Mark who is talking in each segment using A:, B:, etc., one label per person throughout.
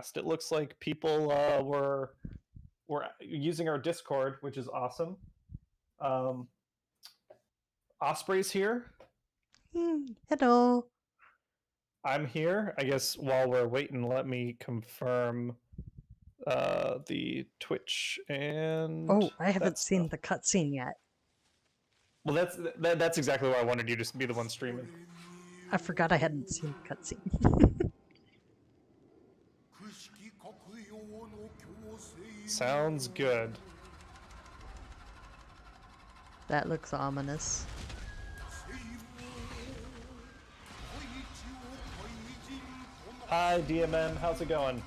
A: fast. It looks like people were using our Discord, which is awesome. Osprey's here.
B: Hello.
A: I'm here. I guess while we're waiting, let me confirm the Twitch and
B: Oh, I haven't
A: that
B: seen
A: stuff.
B: the cutscene yet.
A: Well, that's exactly why I wanted you to be the one streaming.
B: I forgot I hadn't seen the cutscene.
A: Sounds good.
B: That looks ominous.
A: Hi, DMM. How's it going?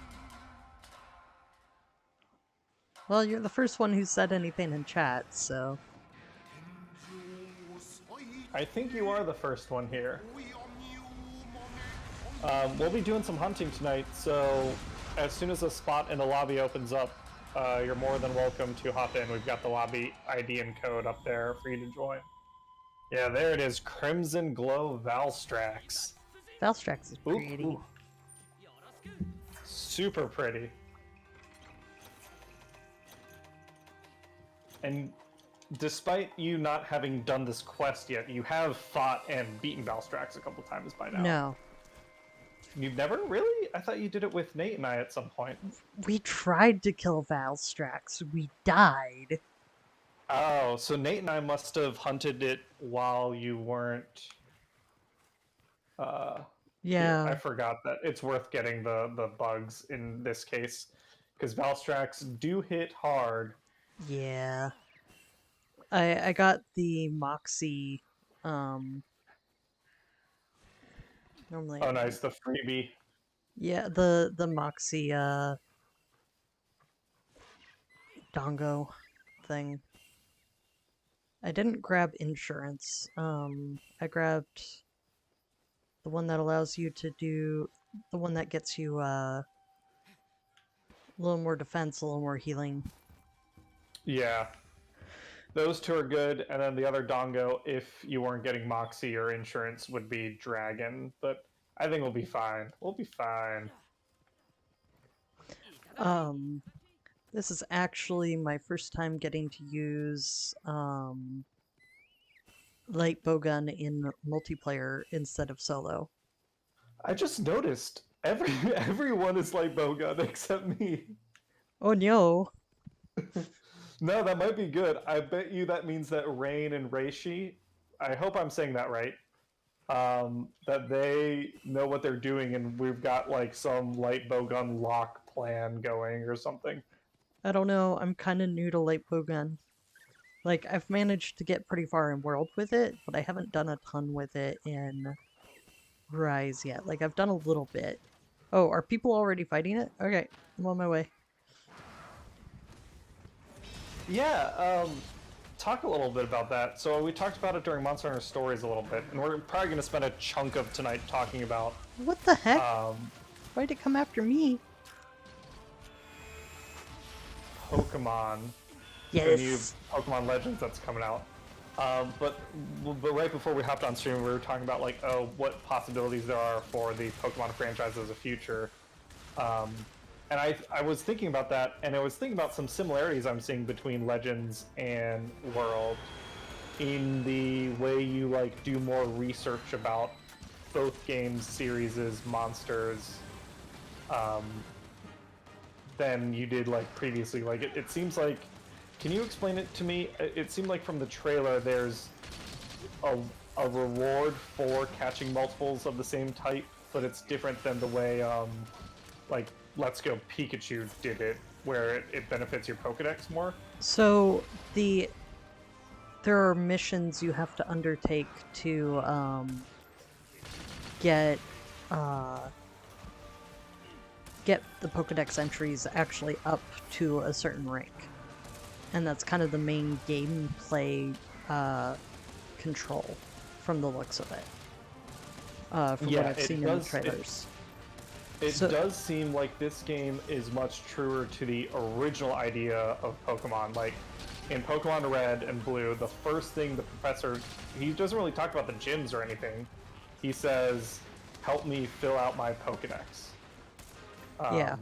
B: Well, you're the first one who said anything in chat, so...
A: I think you are the first one here. We'll be doing some hunting tonight, so as soon as a spot in the lobby opens up, you're more than welcome to hop in. We've got the lobby ID and code up there for you to join. Yeah, there it is. Crimson Glow Valstrax.
B: Valstrax is pretty.
A: Ooh. Super pretty. And despite you not having done this quest yet, you have fought and beaten Valstrax a couple times by now.
B: No.
A: You've never? Really? I thought you did it with Nate and I at some point.
B: We tried to kill Valstrax. We died.
A: Oh, so Nate and I must have hunted it while you weren't...
B: Yeah.
A: I forgot that. It's worth getting the bugs in this case, because Valstrax do hit hard.
B: Yeah. I got the Moxie, normally...
A: Oh, nice, the freebie.
B: Yeah, the Moxie, Dongo thing. I didn't grab insurance. I grabbed the one that allows you to do... the one that gets you, a little more defense, a little more healing.
A: Yeah. Those two are good, and then the other Dongo, if you weren't getting Moxie or insurance, would be Dragon, but I think we'll be fine. We'll be fine.
B: This is actually my first time getting to use, light bowgun in multiplayer instead of solo.
A: I just noticed everyone is light bowgun except me.
B: Oh no!
A: No, that might be good. I bet you that means that Rain and Reishi, I hope I'm saying that right, that they know what they're doing and we've got like some light bowgun lock plan going or something.
B: I don't know, I'm kind of new to light bowgun. Like, I've managed to get pretty far in World with it, but I haven't done a ton with it in Rise yet. Like, I've done a little bit. Oh, are people already fighting it? Okay, I'm on my way.
A: Yeah, talk a little bit about that. So we talked about it during Monster Hunter Stories a little bit, and we're probably going to spend a chunk of tonight talking about...
B: What the heck? Why'd it come after me?
A: Pokemon.
B: Yes.
A: The new Pokemon Legends that's coming out. But right before we hopped on stream, we were talking about like, oh, what possibilities there are for the Pokemon franchise as a future. And I was thinking about that, and I was thinking about some similarities I'm seeing between Legends and World in the way you like do more research about both games, series, monsters, than you did like previously. Like it seems like, can you explain it to me? It seemed like from the trailer there's a reward for catching multiples of the same type, but it's different than the way like Let's Go Pikachu did it, where it benefits your Pokedex more.
B: So there are missions you have to undertake to get the Pokedex entries actually up to a certain rank. And that's kind of the main gameplay control from the looks of it. From what I've seen in the trailers.
A: It does seem like this game is much truer to the original idea of Pokemon. Like, in Pokemon Red and Blue, the first thing the professor... He doesn't really talk about the gyms or anything. He says, help me fill out my Pokedex.
B: Yeah.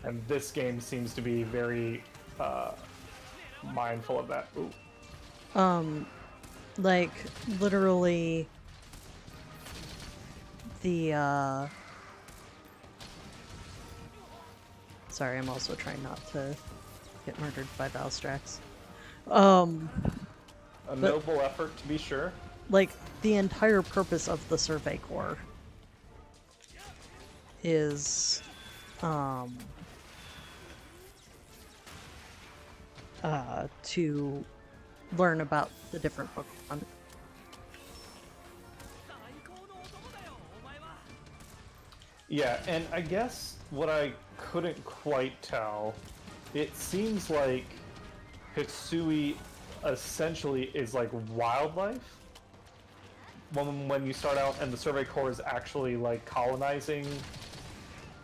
A: And this game seems to be very mindful of that. Ooh.
B: Like, literally, the, Sorry, I'm also trying not to get murdered by Valstrax.
A: A noble effort, to be sure.
B: Like, the entire purpose of the Survey Corps is, to learn about the different Pokemon.
A: Yeah, and I guess what I couldn't quite tell, it seems like Hisui essentially is like wildlife. When you start out and the Survey Corps is actually like colonizing,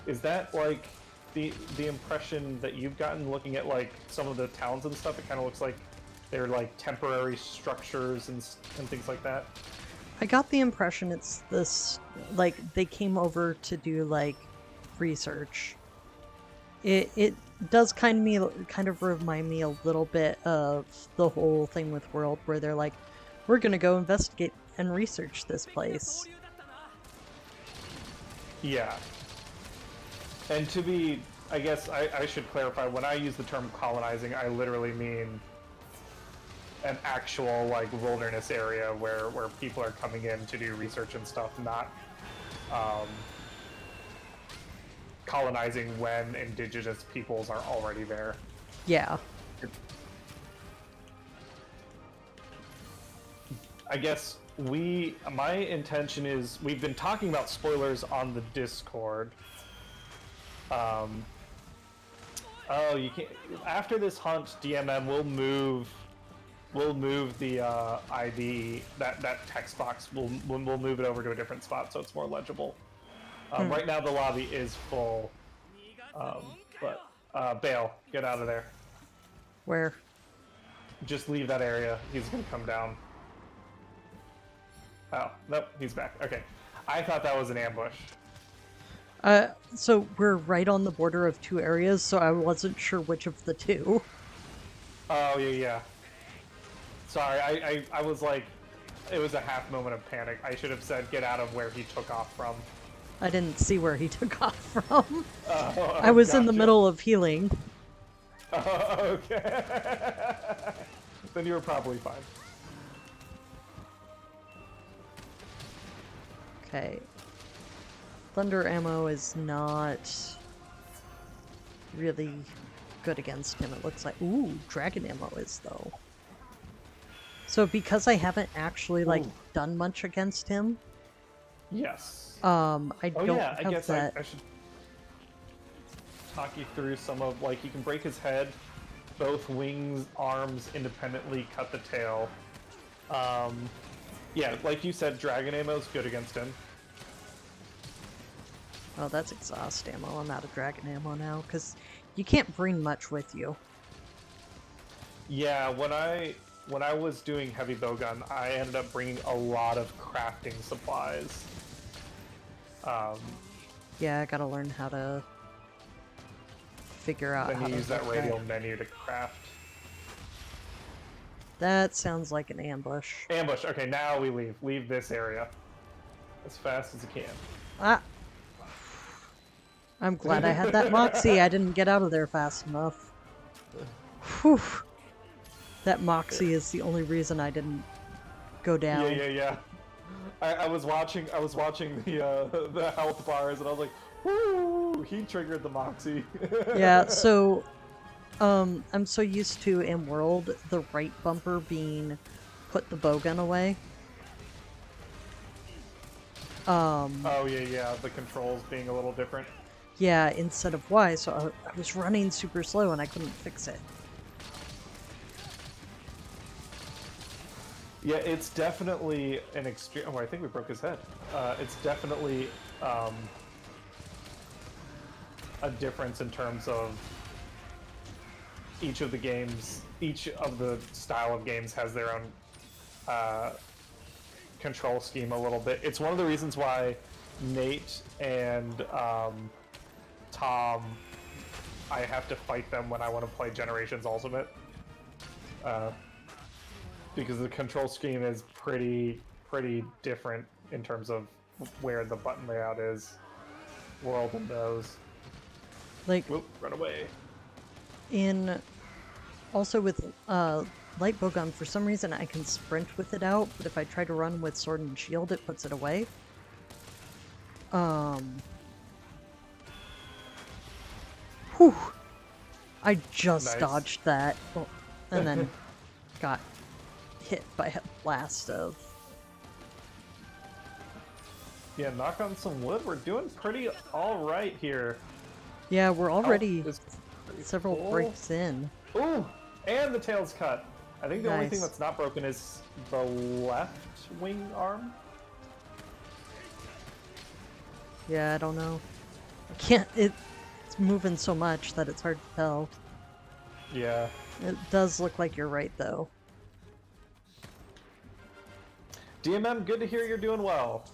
A: is that like the impression that you've gotten looking at like some of the towns and stuff? It kind of looks like they're like temporary structures and things like that.
B: I got the impression it's this, like, they came over to do, like, research. It does kind of remind me a little bit of the whole thing with World, where they're like, we're gonna go investigate and research this place.
A: Yeah. And to be, I guess I should clarify, when I use the term colonizing, I literally mean an actual like wilderness area where people are coming in to do research and stuff, not colonizing when indigenous peoples are already there.
B: Yeah.
A: I guess my intention is, we've been talking about spoilers on the Discord. Oh, you can't, after this hunt, DMM will move the ID, that text box, we'll move it over to a different spot so it's more legible. Right now the lobby is full, but Bale, get out of there.
B: Where?
A: Just leave that area. He's gonna come down. Oh, nope, he's back. Okay. I thought that was an ambush.
B: So we're right on the border of two areas, so I wasn't sure which of the two.
A: Oh, yeah. Sorry, I was like, it was a half moment of panic. I should have said get out of where he took off from.
B: I didn't see where he took off from. I was in the middle of healing.
A: Oh, okay. Then you were probably fine.
B: Okay. Thunder ammo is not really good against him, it looks like. Ooh, dragon ammo is, though. So because I haven't actually, like, done much against him...
A: Yes.
B: I don't
A: yeah,
B: have
A: I guess
B: that...
A: I should talk you through some of, like, you can break his head, both wings, arms, independently, cut the tail. Yeah, like you said, dragon ammo is good against him.
B: Oh, that's exhaust ammo. I'm out of dragon ammo now, because you can't bring much with you.
A: Yeah, when I was doing heavy bowgun, I ended up bringing a lot of crafting supplies.
B: Yeah, I gotta learn how to figure out
A: then
B: how
A: you
B: to
A: use that
B: craft.
A: radial menu to craft.
B: That sounds like an ambush.
A: Ambush. Okay, now we leave. Leave this area as fast as you can.
B: Ah! I'm glad I had that Moxie. I didn't get out of there fast enough. Whew. That Moxie is the only reason I didn't go down.
A: Yeah. I was watching the health bars and I was like, woo! He triggered the Moxie.
B: Yeah, so I'm so used to in World the right bumper being put the bowgun away.
A: Oh yeah, the controls being a little different.
B: Yeah, instead of Y, so I was running super slow and I couldn't fix it.
A: Yeah, it's definitely an extreme. Oh, I think we broke his head. It's definitely a difference in terms of each of the games. Each of the style of games has their own control scheme a little bit. It's one of the reasons why Nate and Tom I have to fight them when I want to play Generations Ultimate. Because the control scheme is pretty different in terms of where the button layout is. World and those.
B: Like,
A: Whoop, run away.
B: Also with light bowgun, for some reason I can sprint with it out, but if I try to run with sword and shield, it puts it away. Whew. I just dodged that, and then got hit by a blast of...
A: Yeah, knock on some wood. We're doing pretty alright here.
B: Yeah, we're already several breaks in.
A: Ooh! And the tail's cut. I think the only thing
B: Nice.
A: that's not broken is the left wing arm.
B: Yeah, I don't know. I can't... It's moving so much that it's hard to tell.
A: Yeah.
B: It does look like you're right, though.
A: DMM, good to hear you're doing well.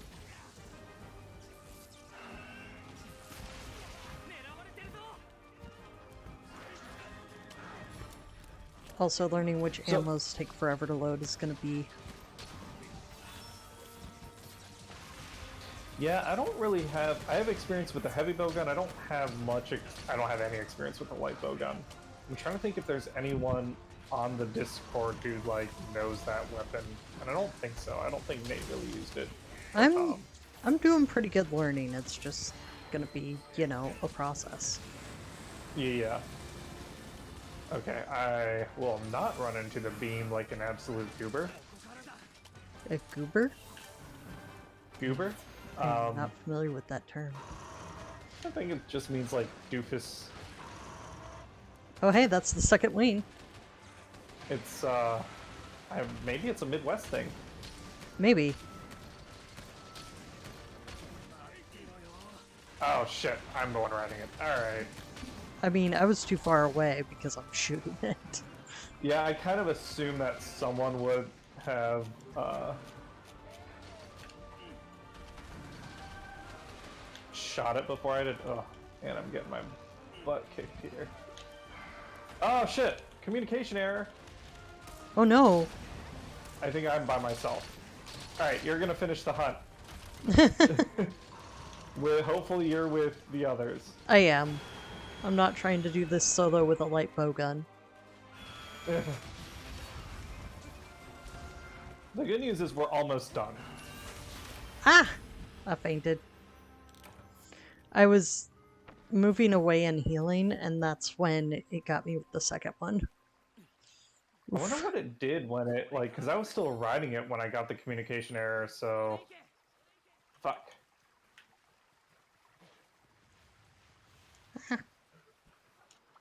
B: Also, learning which ammos take forever to load is going to be...
A: Yeah, I don't really have... I have experience with the heavy bowgun. I don't have much... I don't have any experience with the light bowgun. I'm trying to think if there's anyone on the Discord who, like, knows that weapon. And I don't think so. I don't think Nate really used it.
B: I'm doing pretty good learning. It's just going to be, you know, a process.
A: Yeah. Okay, I will not run into the beam like an absolute goober.
B: A goober?
A: Goober?
B: I'm not familiar with that term.
A: I think it just means like doofus.
B: Oh hey, that's the second wing.
A: It's maybe it's a Midwest thing.
B: Maybe.
A: Oh shit, I'm the one riding it. Alright.
B: I mean, I was too far away because I'm shooting it.
A: Yeah, I kind of assumed that someone would have, shot it before I did. Oh, and I'm getting my butt kicked here. Oh shit! Communication error!
B: Oh no!
A: I think I'm by myself. Alright, you're gonna finish the hunt. Hopefully you're with the others.
B: I am. I'm not trying to do this solo with a light bowgun.
A: The good news is we're almost done.
B: Ah! I fainted. I was moving away and healing, and that's when it got me with the second one.
A: I wonder what it did when it, like, because I was still riding it when I got the communication error, so... Fuck.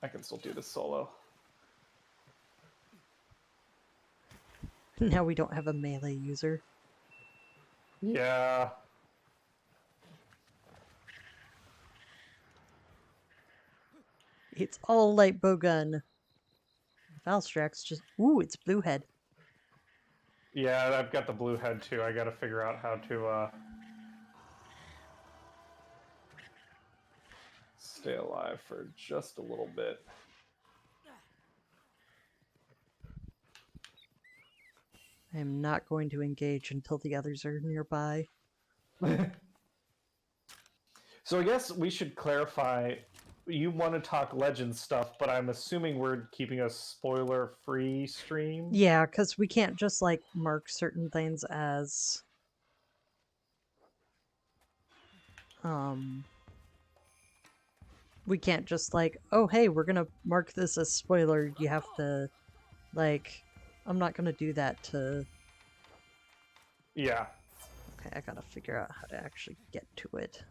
A: I can still do this solo.
B: Now we don't have a melee user.
A: Yeah.
B: It's all light bowgun. Valstrax just... Ooh, it's blue head.
A: Yeah, I've got the blue head too. I gotta figure out how to, stay alive for just a little bit.
B: I am not going to engage until the others are nearby.
A: So I guess we should clarify, you want to talk Legends stuff, but I'm assuming we're keeping a spoiler-free stream?
B: Yeah, because we can't just, like, mark certain things as... We can't just, like, oh, hey, we're gonna mark this as spoiler. You have to, like... I'm not gonna do that to...
A: Yeah.
B: Okay, I gotta figure out how to actually get to it.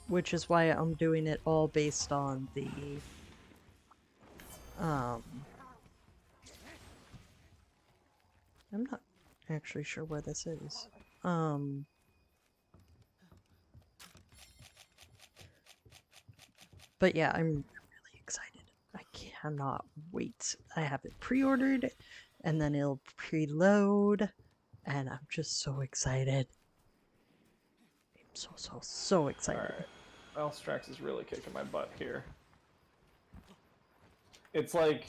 B: Which is why I'm doing it all based on the... I'm not actually sure where this is. But yeah, I'm really excited. I cannot wait. I have it pre-ordered, and then it'll preload, and I'm just so excited. I'm so excited.
A: Alright. Valstrax is really kicking my butt here. It's like,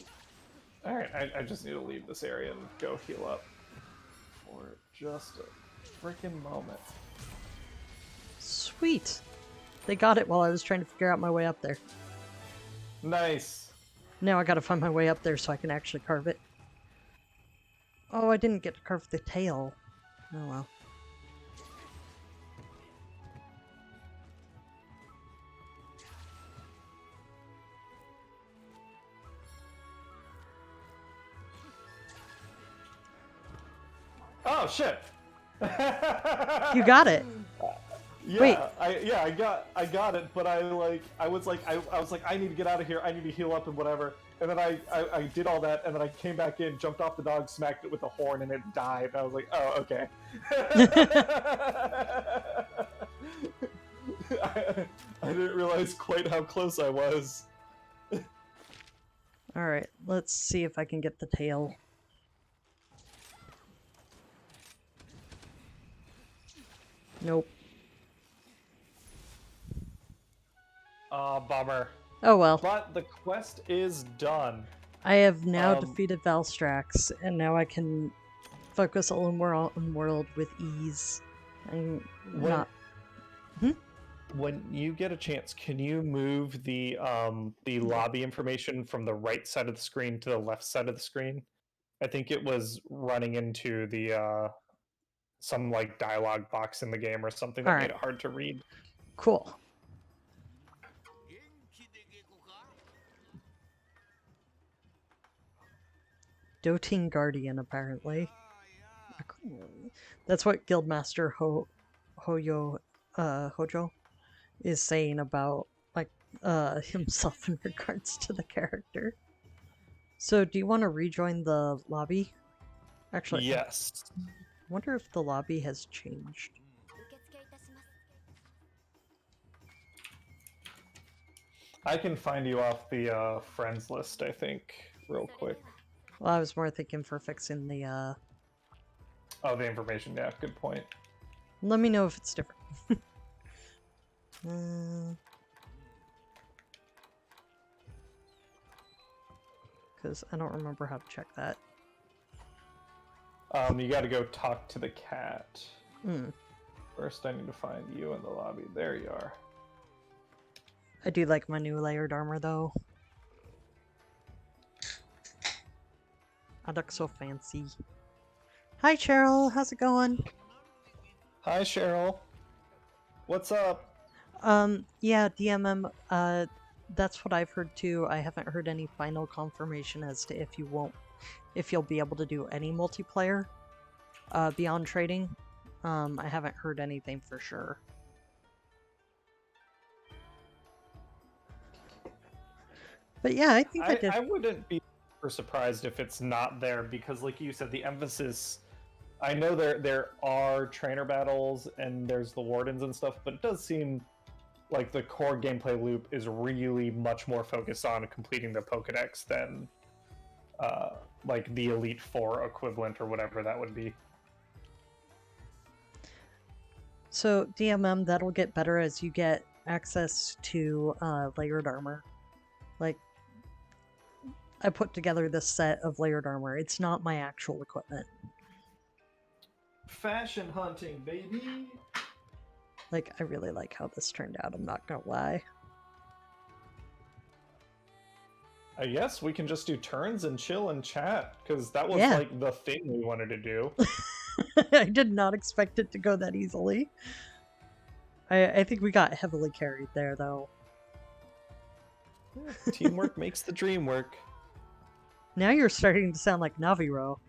A: all right, I just need to leave this area and go heal up for just a freaking moment.
B: Sweet. They got it while I was trying to figure out my way up there.
A: Nice.
B: Now I gotta find my way up there so I can actually carve it. Oh, I didn't get to carve the tail. Oh well.
A: Oh shit!
B: You got it.
A: Yeah,
B: Wait.
A: I got it, but I was like I need to get out of here. I need to heal up and whatever. And then I did all that, and then I came back in, jumped off the dog, smacked it with a horn, and it died. And I was like, oh, okay. I didn't realize quite how close I was.
B: Alright, let's see if I can get the tail. Nope.
A: Bummer.
B: Oh well.
A: But the quest is done.
B: I have now defeated Valstrax, and now I can focus a little more on world with ease. And not...
A: When you get a chance, can you move the lobby information from the right side of the screen to the left side of the screen? I think it was running into the some like dialogue box in the game or something that made it hard to read.
B: Cool. Doting Guardian, apparently. That's what Guildmaster Hojo is saying about like himself in regards to the character. So, do you want to rejoin the lobby? Actually,
A: yes.
B: I wonder if the lobby has changed.
A: I can find you off the friends list, I think, real quick.
B: Well, I was more thinking for fixing the
A: Oh, the information, yeah, good point.
B: Let me know if it's different. Because I don't remember how to check that.
A: You gotta go talk to the cat.
B: Hmm.
A: First, I need to find you in the lobby. There you are.
B: I do like my new layered armor, though. I look so fancy. Hi, Cheryl. How's it going?
A: Hi, Cheryl. What's up?
B: Yeah, DMM, that's what I've heard too. I haven't heard any final confirmation as to if you'll be able to do any multiplayer, beyond trading. I haven't heard anything for sure. But yeah, I think I did.
A: I wouldn't be super surprised if it's not there because, like you said, the emphasis. I know there are trainer battles and there's the wardens and stuff, but it does seem like the core gameplay loop is really much more focused on completing the Pokedex than like the Elite Four equivalent or whatever that would be.
B: So DMM, that'll get better as you get access to layered armor. Like, I put together this set of layered armor. It's not my actual equipment.
A: Fashion hunting, baby!
B: Like, I really like how this turned out, I'm not gonna lie.
A: I guess we can just do turns and chill and chat, because that was like the thing we wanted to do.
B: I did not expect it to go that easily. I think we got heavily carried there, though.
A: Teamwork makes the dream work.
B: Now you're starting to sound like Naviro.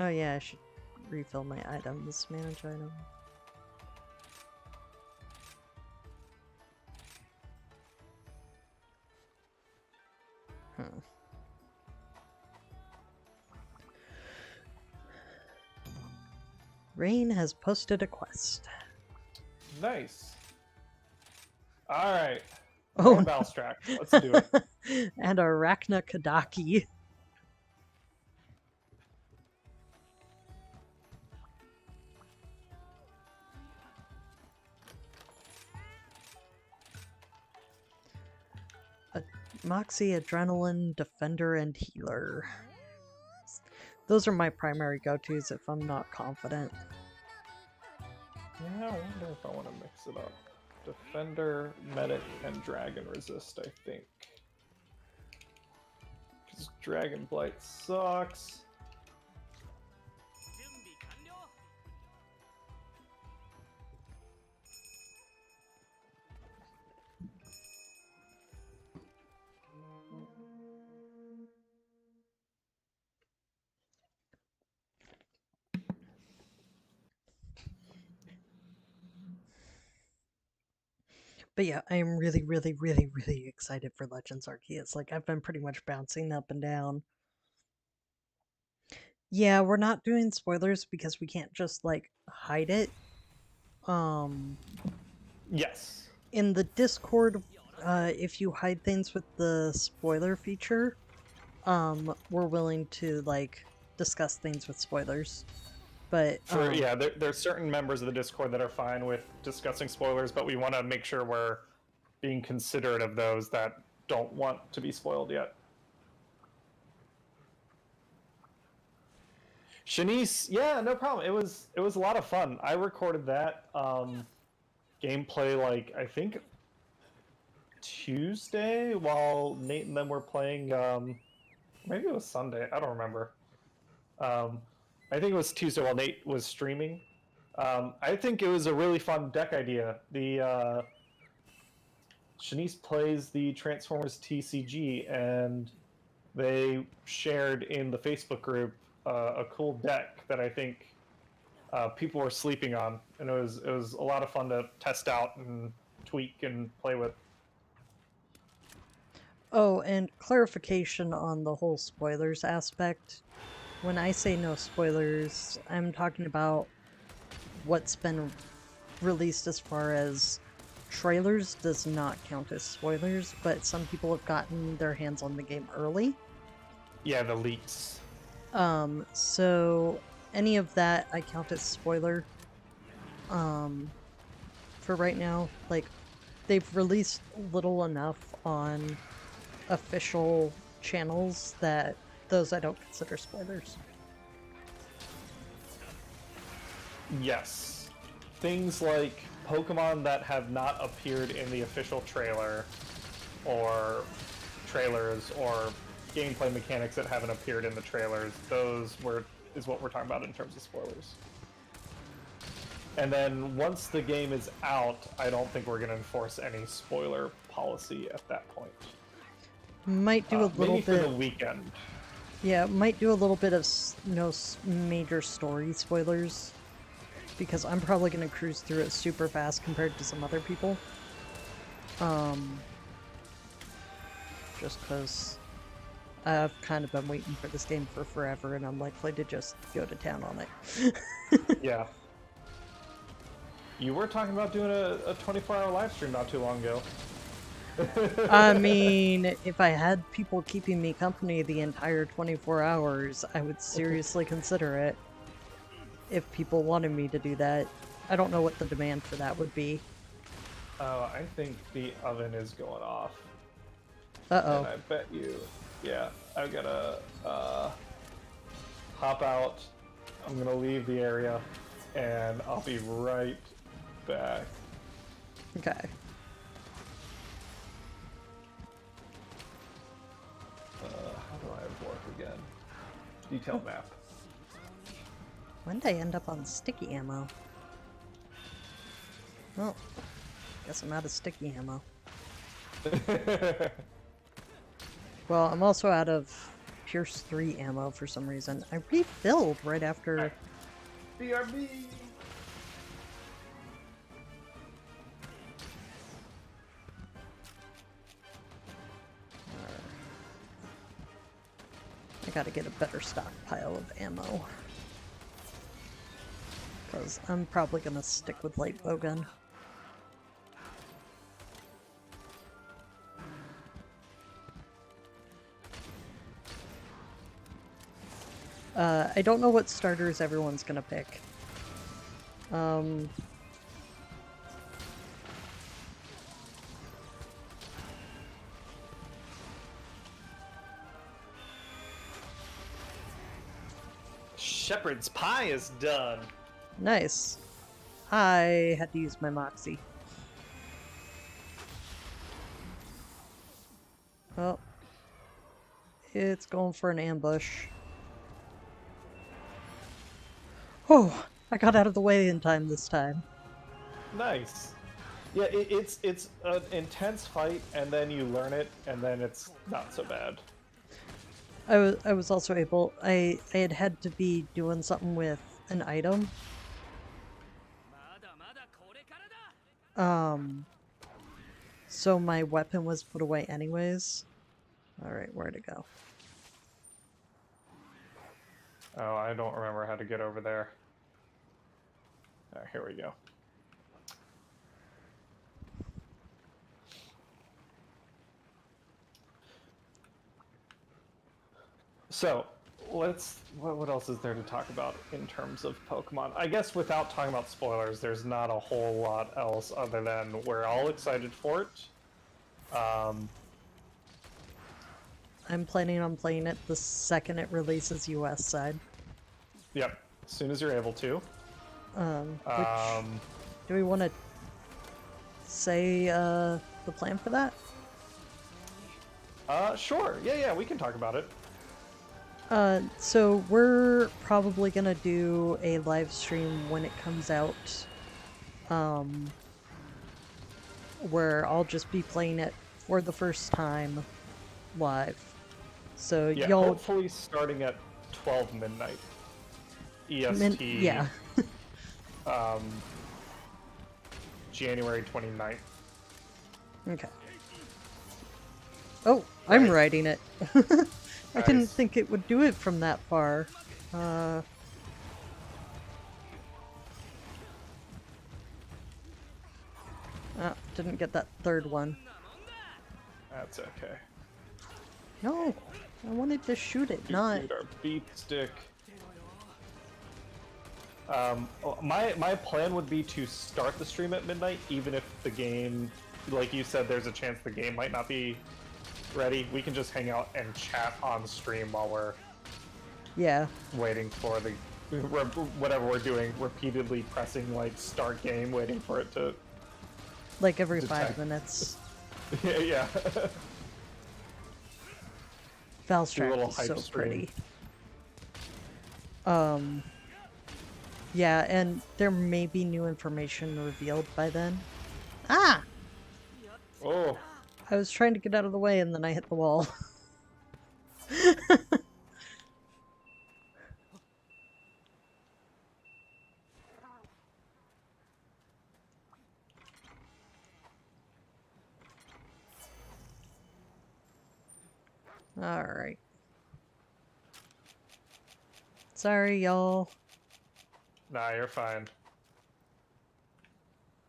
B: Oh yeah, I should refill my items. Manage item. Rain has posted a quest.
A: Nice. Alright.
B: Oh,
A: Valstrax. Let's do it.
B: And Arachna Kadaki. Moxie, Adrenaline, Defender, and Healer. Those are my primary go-tos if I'm not confident.
A: Yeah, I wonder if I want to mix it up. Defender, Medic, and Dragon Resist, I think. Because Dragon Blight sucks.
B: But yeah, I am really, really, really, really excited for Legends Arceus. Like, I've been pretty much bouncing up and down. Yeah, we're not doing spoilers because we can't just, like, hide it.
A: Yes.
B: In the Discord, if you hide things with the spoiler feature, we're willing to, like, discuss things with spoilers. But,
A: Yeah, there's certain members of the Discord that are fine with discussing spoilers, but we want to make sure we're being considerate of those that don't want to be spoiled yet. Shanice, yeah, no problem. It was a lot of fun. I recorded that gameplay, like, I think Tuesday while Nate and them were playing. Maybe it was Sunday. I don't remember. I think it was Tuesday while Nate was streaming. I think it was a really fun deck idea. The Shanice plays the Transformers TCG, and they shared in the Facebook group a cool deck that I think people were sleeping on, and it was a lot of fun to test out and tweak and play with.
B: oh, and clarification on the whole spoilers aspect. When I say no spoilers, I'm talking about what's been released as far as trailers does not count as spoilers, but some people have gotten their hands on the game early.
A: Yeah, the leaks.
B: So any of that I count as spoiler. For right now, like, they've released little enough on official channels that those I don't consider spoilers.
A: Yes. Things like Pokemon that have not appeared in the official trailer, or trailers, or gameplay mechanics that haven't appeared in the trailers, is what we're talking about in terms of spoilers. And then once the game is out, I don't think we're going to enforce any spoiler policy at that point.
B: Might do a little
A: maybe
B: bit
A: for the weekend.
B: Yeah, might do a little bit of no major story spoilers, because I'm probably going to cruise through it super fast compared to some other people. Just because I've kind of been waiting for this game for forever, and I'm likely to just go to town on it.
A: Yeah. You were talking about doing a 24-hour live stream not too long ago.
B: I mean, if I had people keeping me company the entire 24 hours, I would seriously consider it. If people wanted me to do that. I don't know what the demand for that would be.
A: I think the oven is going off.
B: Uh-oh.
A: And I bet you, yeah, I've got to hop out. I'm going to leave the area, and I'll be right back.
B: Okay.
A: How do I work again? Detailed map.
B: When did I end up on sticky ammo? Well, guess I'm out of sticky ammo. Well, I'm also out of Pierce 3 ammo for some reason. I refilled right after...
A: BRB!
B: I gotta get a better stockpile of ammo. Because I'm probably gonna stick with light bowgun. I don't know what starters everyone's gonna pick.
A: shepherd's pie is done.
B: Nice. I had to use my Moxie. Well, it's going for an ambush. Oh, I got out of the way in time this time.
A: Nice. Yeah, it's an intense fight, and then you learn it, and then it's not so bad.
B: I was also able. I had to be doing something with an item. So my weapon was put away anyways. All right, where to go?
A: Oh, I don't remember how to get over there. Here we go. So, what else is there to talk about in terms of Pokemon? I guess without talking about spoilers, there's not a whole lot else other than we're all excited for it.
B: I'm planning on playing it the second it releases US side.
A: Yep, as soon as you're able to.
B: Do we want to say the plan for that?
A: Sure. Yeah, we can talk about it.
B: So we're probably gonna do a live stream when it comes out, where I'll just be playing it for the first time live. So
A: Yeah,
B: y'all
A: hopefully starting at 12 midnight EST.
B: yeah.
A: January 29th.
B: Okay. Oh, I'm
A: Right.
B: writing it. I didn't
A: Nice.
B: think it would do it from that far. Didn't get that third one.
A: That's okay.
B: No, I wanted to shoot it, not...
A: Shoot our beat stick. My plan would be to start the stream at midnight, even if the game, like you said, there's a chance the game might not be ready. We can just hang out and chat on stream while we're
B: Yeah.
A: waiting for the whatever we're doing, repeatedly pressing like start game, waiting for it to.
B: Like every
A: Detect.
B: 5 minutes.
A: Yeah.
B: Val's
A: Do a little
B: track is
A: hype
B: so
A: stream.
B: pretty. Yeah, and there may be new information revealed by then. Ah!
A: Oh,
B: I was trying to get out of the way and then I hit the wall. Alright. Sorry, y'all.
A: nah, you're fine.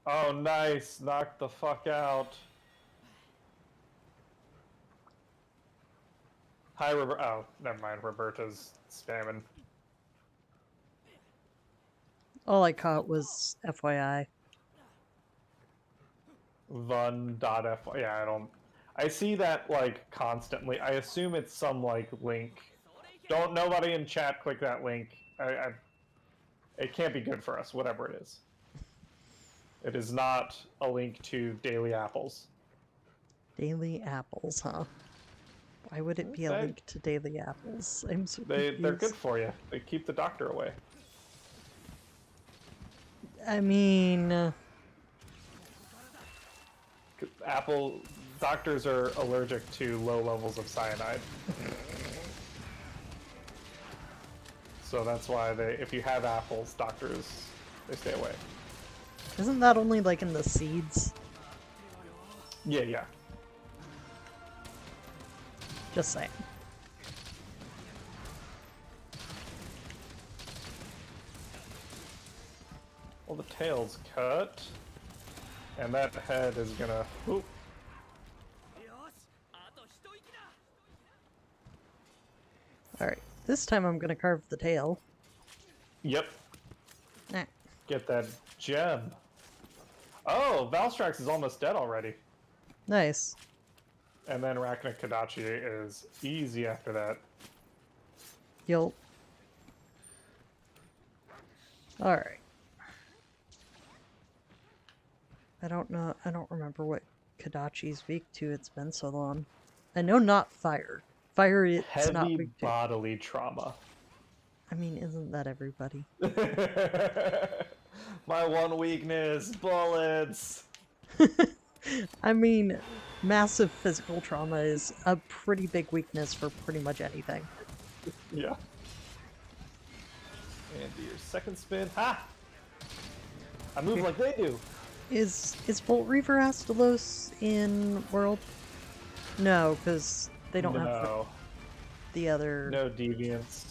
A: Oh, nice. Knock the fuck out. Hi, oh, never mind. Roberta's spamming.
B: All I caught was FYI.
A: Vun.f. Yeah, I don't. I see that like constantly. I assume it's some like link. Don't nobody in chat click that link. It can't be good for us. Whatever it is. It is not a link to Daily Apples.
B: Daily apples, huh? Why would it be a
A: Okay.
B: link to daily apples? I'm so
A: They're
B: confused.
A: good for you. They keep the doctor away.
B: I mean,
A: Apple doctors are allergic to low levels of cyanide. So that's why if you have apples, doctors, they stay away.
B: isn't that only like in the seeds?
A: Yeah.
B: Just saying.
A: Well, the tail's cut, and that head is gonna. Oop.
B: Alright, this time I'm gonna carve the tail.
A: Yep.
B: Nah.
A: Get that gem. Oh, Valstrax is almost dead already.
B: Nice.
A: And then Arachna Kadachi is easy after that.
B: You'll... Alright. I don't know. I don't remember what Kadachi's weak to. It's been so long. I know not fire. Fire it's not
A: Heavy
B: weak to.
A: bodily trauma.
B: I mean, isn't that everybody?
A: My one weakness, bullets.
B: I mean, massive physical trauma is a pretty big weakness for pretty much anything.
A: Yeah. And do your second spin. Ha! I move like they do.
B: Is Volt Reaver Astalos in World? No, because they don't have
A: No,
B: the other.
A: no deviants.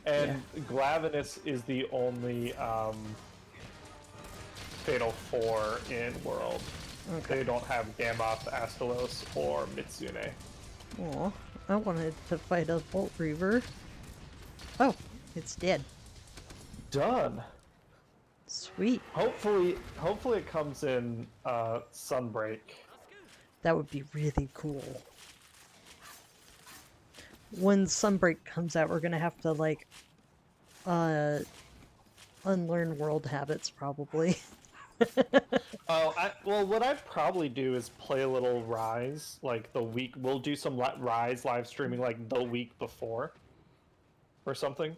A: And Glavenus is the only Fatal 4 in World.
B: Okay.
A: They don't have Gammoth, Astalos, or Mitsune.
B: Aw, I wanted to fight a Volt Reaver. Oh, it's dead.
A: Done.
B: Sweet.
A: Hopefully it comes in Sunbreak.
B: That would be really cool. When Sunbreak comes out, we're gonna have to, like, unlearn world habits, probably.
A: Oh, well, what I'd probably do is play a little Rise, like the week. We'll do some Rise live streaming, like the week before, or something.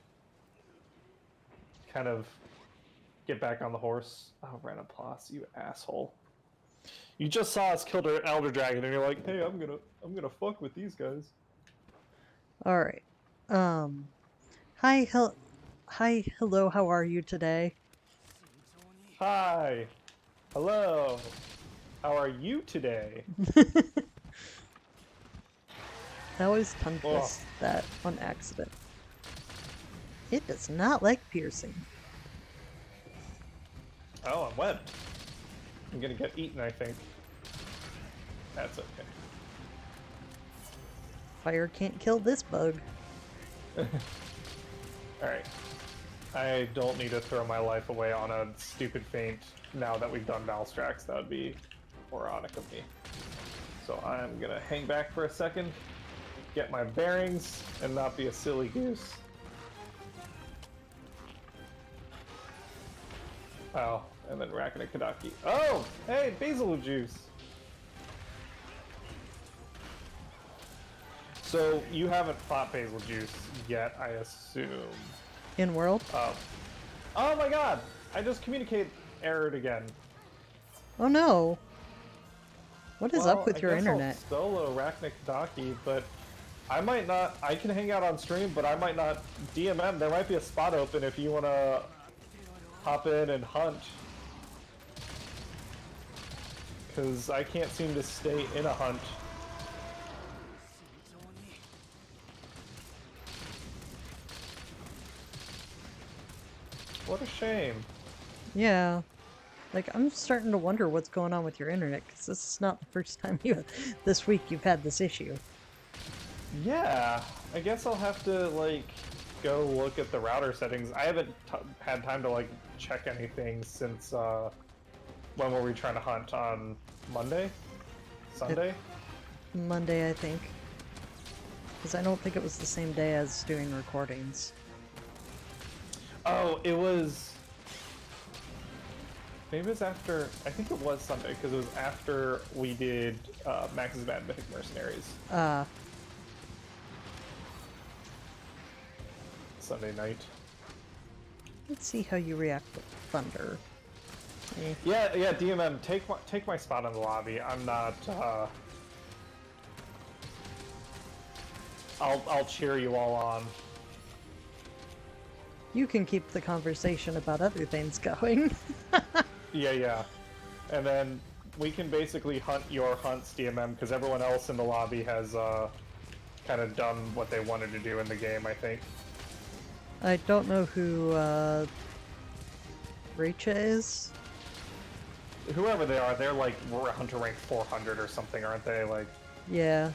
A: Kind of get back on the horse. Oh, Renaplas, you asshole! You just saw us kill an Elder Dragon, and you're like, "Hey, I'm gonna fuck with these guys."
B: All right. Hi, hello. How are you today?
A: Hi, hello. How are you today?
B: I always tongue twist that on accident. It does not like piercing.
A: Oh, I'm webbed. I'm gonna get eaten, I think. That's okay.
B: Fire can't kill this bug.
A: Alright. I don't need to throw my life away on a stupid feint now that we've done Valstrax. That would be moronic of me. So I'm gonna hang back for a second, get my bearings, and not be a silly goose. Oh, and then Rakana Kadaki. Oh! Hey, basil juice! So, you haven't fought basil juice yet, I assume.
B: In world?
A: Oh my god! I just communicate errored again.
B: Oh no! What is up with
A: I
B: your
A: guess
B: internet?
A: I'll solo Rakana Kadaki, but I might not. I can hang out on stream, but I might not DMM. There might be a spot open if you want to hop in and hunt. Because I can't seem to stay in a hunt. What a shame.
B: Yeah. Like, I'm starting to wonder what's going on with your internet, because this is not the first time this week you've had this issue.
A: Yeah, I guess I'll have to, like, go look at the router settings. I haven't had time to, like, check anything since, when were we trying to hunt? On Monday? Sunday?
B: Monday, I think. Because I don't think it was the same day as doing recordings.
A: Oh, it was... Maybe it was after... I think it was Sunday, because it was after we did Max's Mad Mythic Mercenaries. Sunday night.
B: Let's see how you react with thunder. Eh.
A: Yeah, DMM, take my spot in the lobby. I'm not, I'll cheer you all on.
B: You can keep the conversation about other things going.
A: Yeah. And then we can basically hunt your hunts, DMM, because everyone else in the lobby has, kind of done what they wanted to do in the game, I think.
B: I don't know who, Rachel is.
A: Whoever they are, they're like hunter rank 400 or something, aren't they? Like,
B: Yeah.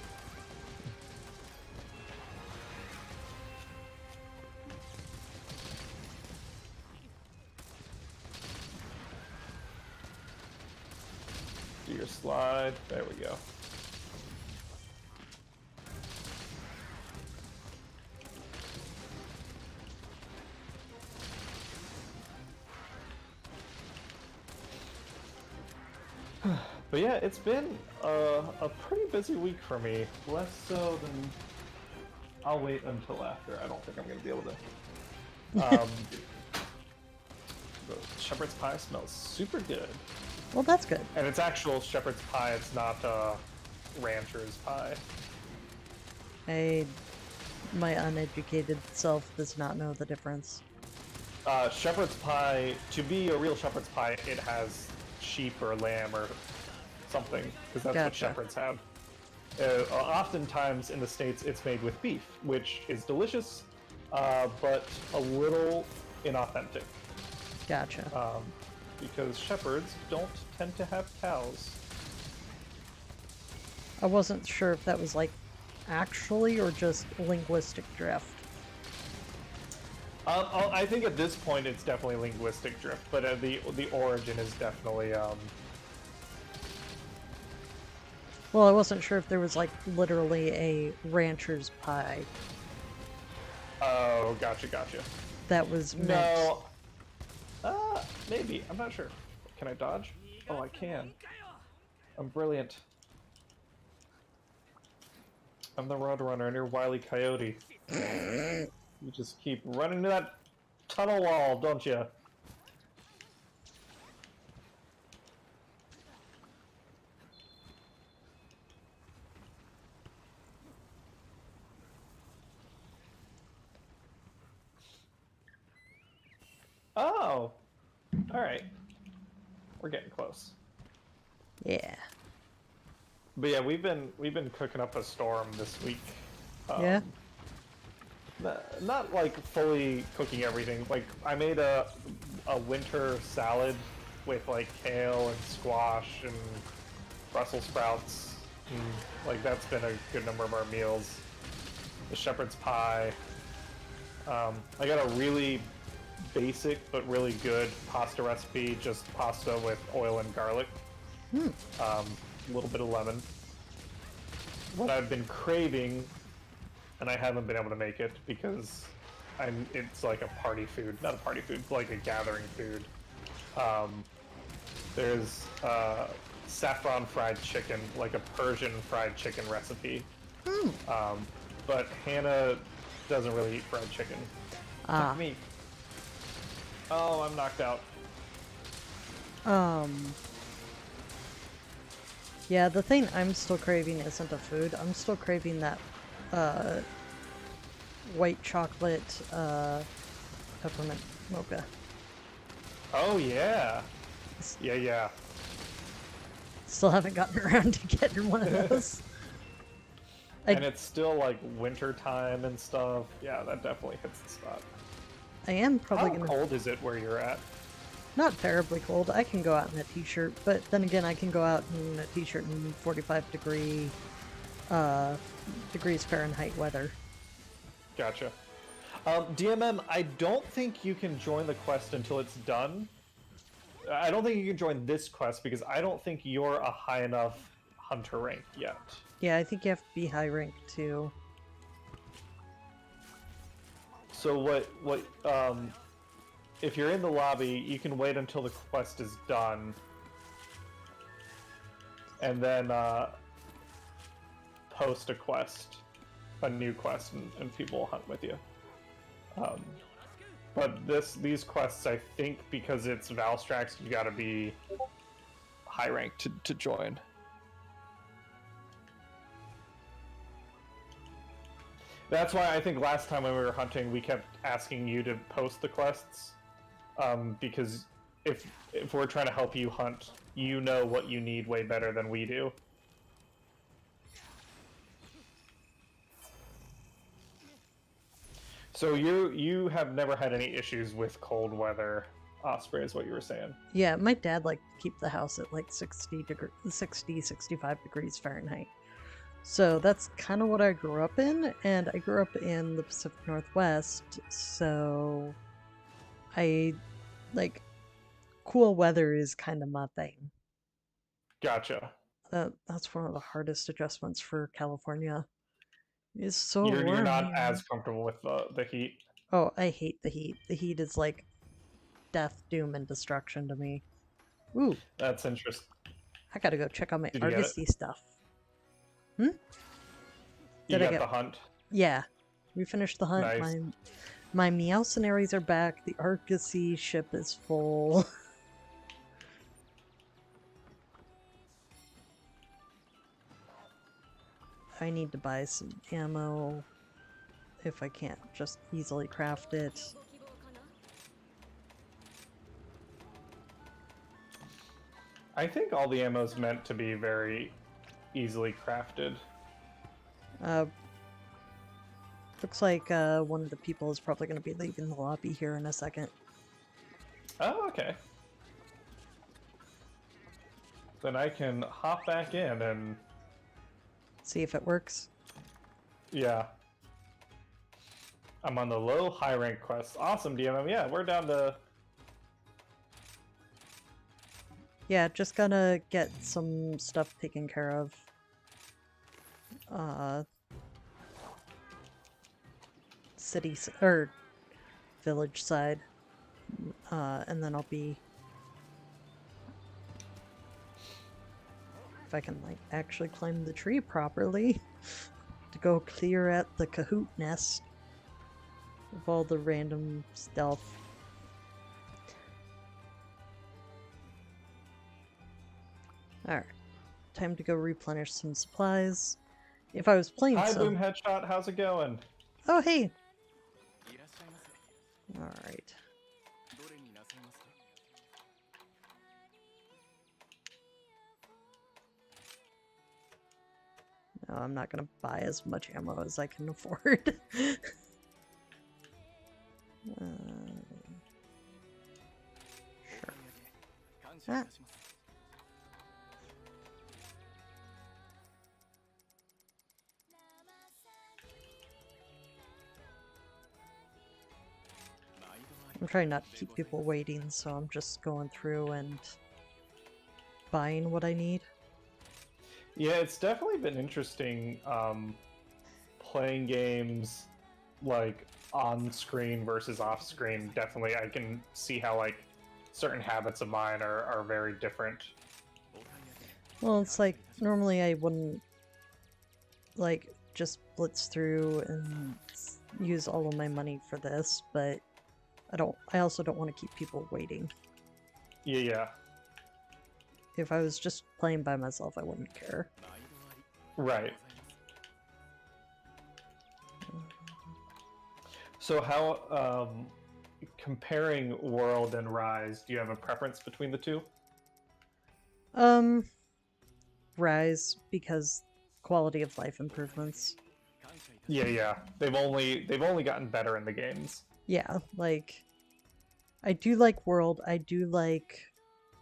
A: do your slide. There we go. But yeah, it's been a pretty busy week for me. Less so than... I'll wait until after. I don't think I'm going to be able to... the shepherd's pie smells super good.
B: Well, that's good.
A: And it's actual shepherd's pie, it's not rancher's pie.
B: My uneducated self does not know the difference.
A: Shepherd's pie, to be a real shepherd's pie, it has sheep or lamb or something, because that's what shepherds have. Oftentimes in the States, it's made with beef, which is delicious, but a little inauthentic.
B: Gotcha.
A: Because shepherds don't tend to have cows.
B: I wasn't sure if that was like actually or just linguistic drift.
A: I think at this point it's definitely linguistic drift, but the origin is definitely
B: Well, I wasn't sure if there was like literally a rancher's pie.
A: Oh, gotcha.
B: That was meant.
A: No. Maybe. I'm not sure. Can I dodge? Oh, I can. I'm brilliant. I'm the Roadrunner and you're Wile E. Coyote. You just keep running into that tunnel wall, don't you? Oh! Alright. We're getting close.
B: Yeah.
A: But yeah, we've been cooking up a storm this week.
B: Yeah?
A: Not like fully cooking everything. Like I made a winter salad with like kale and squash and Brussels sprouts. And, like that's been a good number of our meals. The shepherd's pie. I got a really basic but really good pasta recipe, just pasta with oil and garlic. A little bit of lemon. What I've been craving, and I haven't been able to make it because it's like a party food, not a party food, like a gathering food. There's saffron fried chicken, like a Persian fried chicken recipe. But Hannah doesn't really eat fried chicken. Like me. Oh, I'm knocked out.
B: Yeah, the thing I'm still craving isn't a food. I'm still craving that white chocolate peppermint mocha.
A: Oh yeah. Yeah.
B: Still haven't gotten around to getting one of those.
A: And it's still like winter time and stuff. Yeah, that definitely hits the spot.
B: I am probably
A: How
B: gonna.
A: cold is it where you're at?
B: Not terribly cold. I can go out in a t-shirt, but then again, I can go out in a t-shirt in 45 degrees Fahrenheit weather.
A: Gotcha. DMM, I don't think you can join the quest until it's done. I don't think you can join this quest because I don't think you're a high enough hunter rank yet.
B: Yeah, I think you have to be high rank too.
A: So if you're in the lobby, you can wait until the quest is done, and then post a quest, a new quest, and people will hunt with you. But these quests, I think, because it's Valstrax, you gotta be high rank to join. That's why I think last time when we were hunting, we kept asking you to post the quests, because if we're trying to help you hunt, you know what you need way better than we do. So you have never had any issues with cold weather, Osprey, is what you were saying.
B: Yeah, my dad liked to keep the house at like 65 degrees Fahrenheit. So that's kind of what I grew up in, and I grew up in the Pacific Northwest, so cool weather is kind of my thing.
A: Gotcha.
B: That's one of the hardest adjustments for California. It's so
A: You're
B: warm
A: not
B: here.
A: as comfortable with the heat.
B: Oh, I hate the heat. The heat is like death, doom, and destruction to me. Ooh.
A: That's interesting.
B: I gotta go check on my
A: Did you get it?
B: Argosy stuff. Hmm?
A: You
B: Did I
A: got
B: get...
A: the hunt?
B: Yeah. We finished the hunt.
A: Nice.
B: My Meowcenaries are back. The Argosy ship is full. I need to buy some ammo if I can't just easily craft it.
A: I think all the ammo is meant to be very easily crafted.
B: Looks like one of the people is probably going to be leaving the lobby here in a second.
A: Oh, okay. Then I can hop back in and...
B: See if it works.
A: Yeah. I'm on the low high rank quest. Awesome, DMM. Yeah, we're down to...
B: Yeah, just gonna get some stuff taken care of. City or village side, and then I'll be, if I can like actually climb the tree properly, to go clear at the Kahoot nest of all the random stealth. Alright, time to go replenish some supplies. If I was playing
A: Hi, Boom Headshot. How's it going?
B: Oh, hey! Alright. No, I'm not gonna buy as much ammo as I can afford. Sure. Ah. I'm trying not to keep people waiting, so I'm just going through and buying what I need.
A: Yeah, it's definitely been interesting playing games like on screen versus off screen. Definitely, I can see how like certain habits of mine are very different.
B: Well, it's like normally I wouldn't like just blitz through and use all of my money for this, but I also don't want to keep people waiting.
A: Yeah.
B: If I was just playing by myself, I wouldn't care.
A: Right. So how, comparing World and Rise, do you have a preference between the two?
B: Rise, because quality of life improvements.
A: Yeah. They've only gotten better in the games.
B: Yeah, like, I do like World. I do like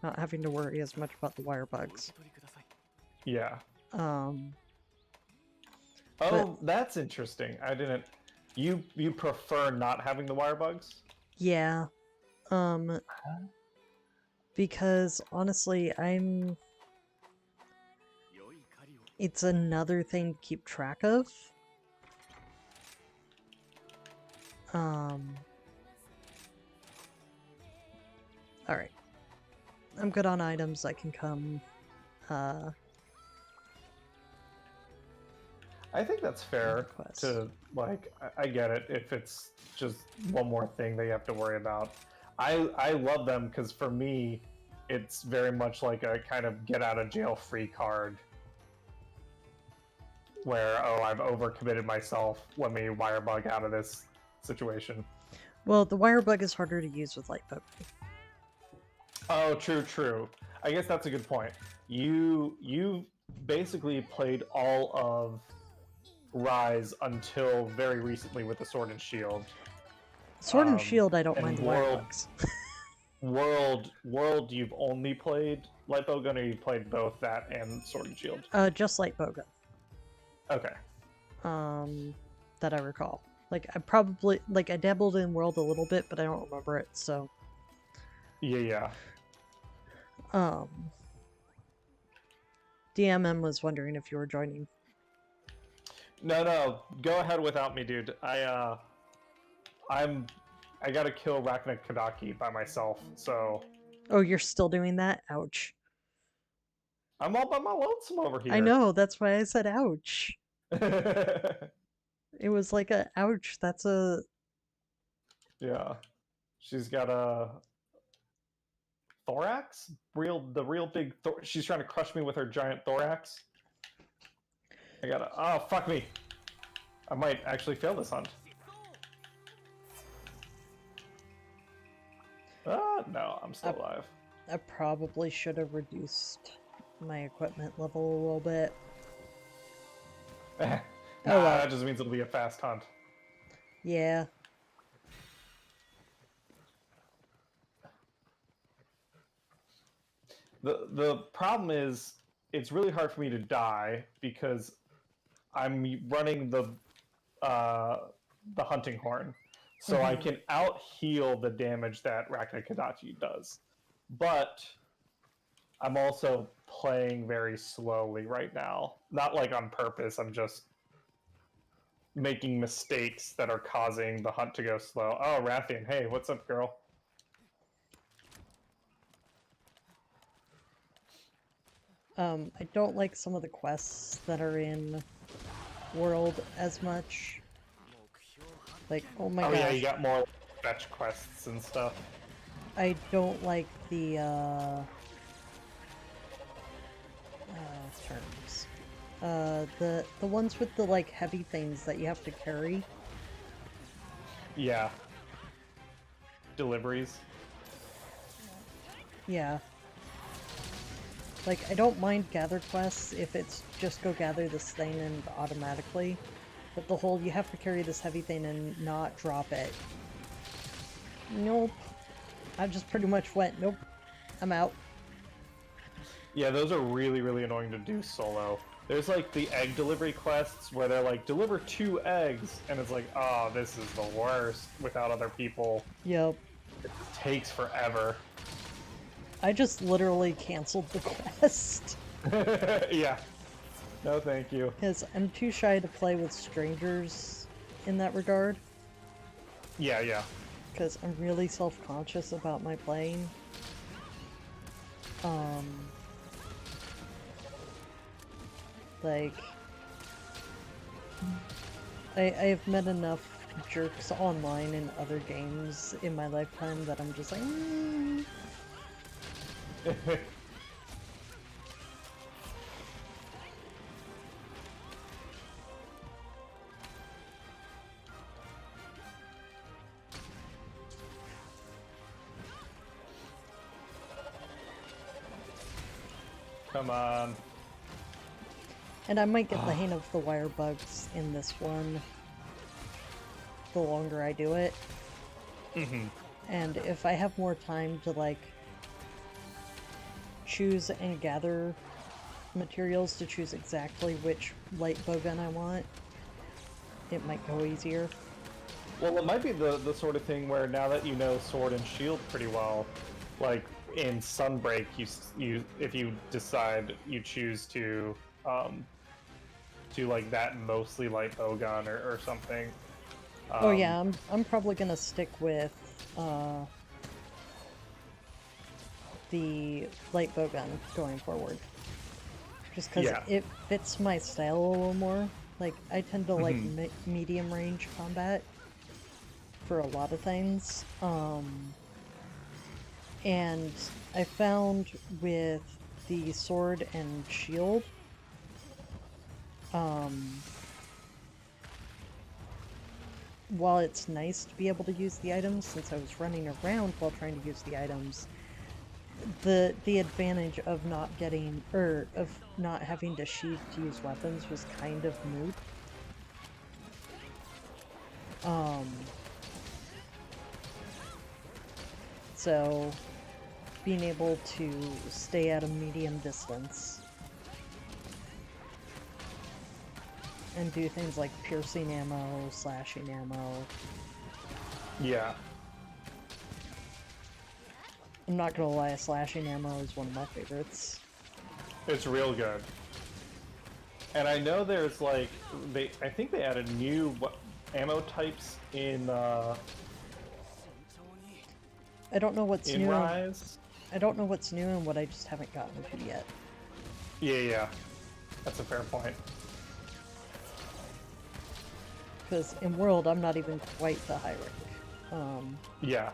B: not having to worry as much about the wire bugs.
A: Yeah.
B: But,
A: that's interesting. I didn't... You prefer not having the wire bugs?
B: yeah. Because, honestly, it's another thing to keep track of. Alright. I'm good on items. I can come,
A: I think that's fair to, like, I get it if it's just one more thing that you have to worry about. I love them because for me, it's very much like a kind of get out of jail free card where, oh, I've overcommitted myself, let me wire bug out of this situation.
B: Well, the wire bug is harder to use with light poke.
A: Oh, true. I guess that's a good point. You basically played all of Rise until very recently with the Sword and Shield.
B: Sword and Shield, I don't mind the wire bugs.
A: World, you've only played Light Bowgun, or you played both that and Sword and Shield?
B: Just Light Bowgun.
A: Okay.
B: That I recall. Like, I dabbled in World a little bit, but I don't remember it, so...
A: Yeah.
B: DMM was wondering if you were joining.
A: No, go ahead without me, dude. I gotta kill Rakna Kadaki by myself, so...
B: Oh, you're still doing that? Ouch.
A: I'm all by my lonesome over here.
B: I know, that's why I said ouch. It was like a ouch, that's a...
A: Yeah. She's got a thorax? The real big she's trying to crush me with her giant thorax. I gotta... Oh, fuck me. I might actually fail this hunt. No, I'm still alive.
B: I probably should have reduced my equipment level a little bit.
A: Nah,
B: well.
A: That just means it'll be a fast hunt.
B: Yeah.
A: The problem is, it's really hard for me to die because I'm running the hunting horn, so I can out heal the damage that Rakna Kadachi does, but I'm also playing very slowly right now. Not like on purpose. I'm just making mistakes that are causing the hunt to go slow. Oh, Rathian, hey, what's up, girl?
B: I don't like some of the quests that are in World as much. Like, oh my gosh.
A: Oh yeah, you got more fetch quests and stuff.
B: I don't like the, terms. The ones with the, like, heavy things that you have to carry.
A: Yeah. Deliveries.
B: Yeah. Like, I don't mind gather quests if it's just go gather this thing and automatically. But the whole, you have to carry this heavy thing and not drop it. Nope. I just pretty much went, nope, I'm out.
A: Yeah, those are really, really annoying to do solo. There's like the egg delivery quests where they're like, deliver 2 eggs, and it's like, oh, this is the worst without other people.
B: Yep.
A: It takes forever.
B: I just literally canceled the quest.
A: Yeah. No, thank you.
B: Because I'm too shy to play with strangers in that regard.
A: Yeah, yeah.
B: Because I'm really self-conscious about my playing. Like, I've met enough jerks online in other games in my lifetime that I'm just like,
A: Come on.
B: And I might get the hang of the wire bugs in this one the longer I do it. And if I have more time to, like, choose and gather materials to choose exactly which light bowgun I want, it might go easier.
A: Well, it might be the sort of thing where now that you know Sword and Shield pretty well, like in Sunbreak, you if you decide you choose to like that mostly light bowgun or something.
B: Oh yeah, I'm probably gonna stick with the light bowgun going forward, just because it fits my style a little more. Like, I tend to like medium range combat for a lot of things, and I found with the sword and shield, while it's nice to be able to use the items, since I was running around while trying to use the items, the advantage of not getting, or of not having to sheath to use weapons was kind of moot. So being able to stay at a medium distance and do things like piercing ammo, slashing ammo.
A: Yeah.
B: I'm not gonna lie, slashing ammo is one of my favorites.
A: It's real good. And I know there's like, I think they added new ammo types in
B: I don't know what's new.
A: Rise.
B: I don't know what's new and what I just haven't gotten to yet.
A: Yeah. That's a fair point.
B: Because in World, I'm not even quite the high rank.
A: Yeah.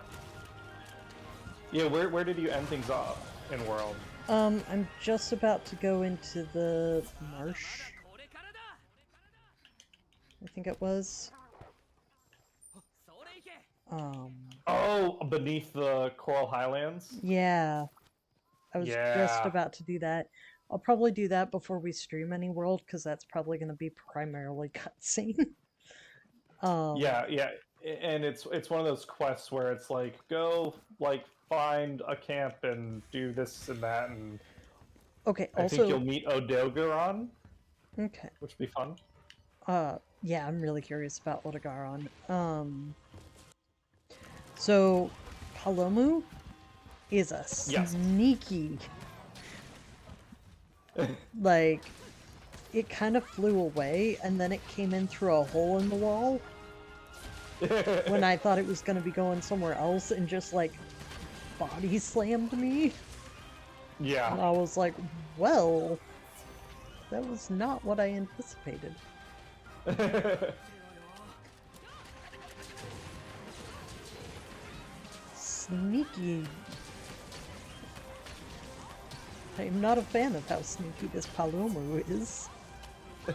A: Yeah, where did you end things off in World?
B: I'm just about to go into the marsh. I think it was.
A: Oh, beneath the Coral Highlands?
B: Yeah. I was just
A: Yeah.
B: about to do that. I'll probably do that before we stream any World, because that's probably going to be primarily cutscene.
A: Yeah. And it's one of those quests where it's like, go, like, find a camp and do this and that, and
B: Okay,
A: I think
B: also...
A: you'll meet Odogaron,
B: Okay.
A: which would be fun.
B: Yeah, I'm really curious about Odogaron. So, Palomu is a
A: Yes.
B: sneaky... like, it kind of flew away, and then it came in through a hole in the wall when I thought it was going to be going somewhere else, and just, like, body slammed me.
A: Yeah.
B: And I was like, well, that was not what I anticipated. Sneaky. I'm not a fan of how sneaky this Palomu is.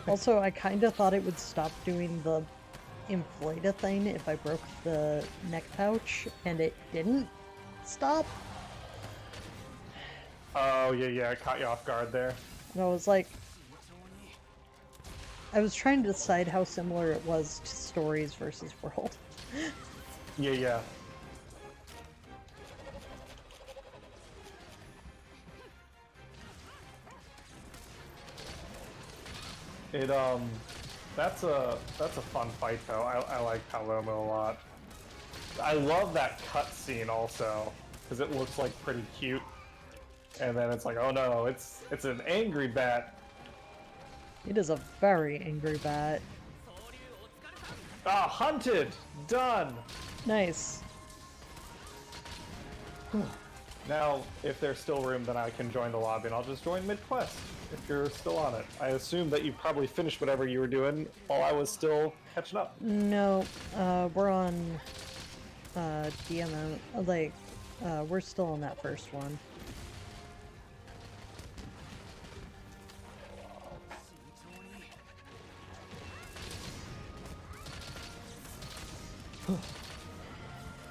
B: Also, I kind of thought it would stop doing the inflata thing if I broke the neck pouch, and it didn't stop.
A: Oh, yeah, it caught you off guard there.
B: And I was like... I was trying to decide how similar it was to Stories versus World.
A: Yeah. It that's a fun fight though. I like Palomo a lot. I love that cutscene also because it looks like pretty cute, and then it's like, oh no, it's an angry bat.
B: It is a very angry bat.
A: Ah, hunted, done.
B: Nice.
A: Now, if there's still room, then I can join the lobby, and I'll just join mid-quest, if you're still on it. I assume that you probably finished whatever you were doing while I was still catching up.
B: No, we're on DMM, like, we're still on that first one.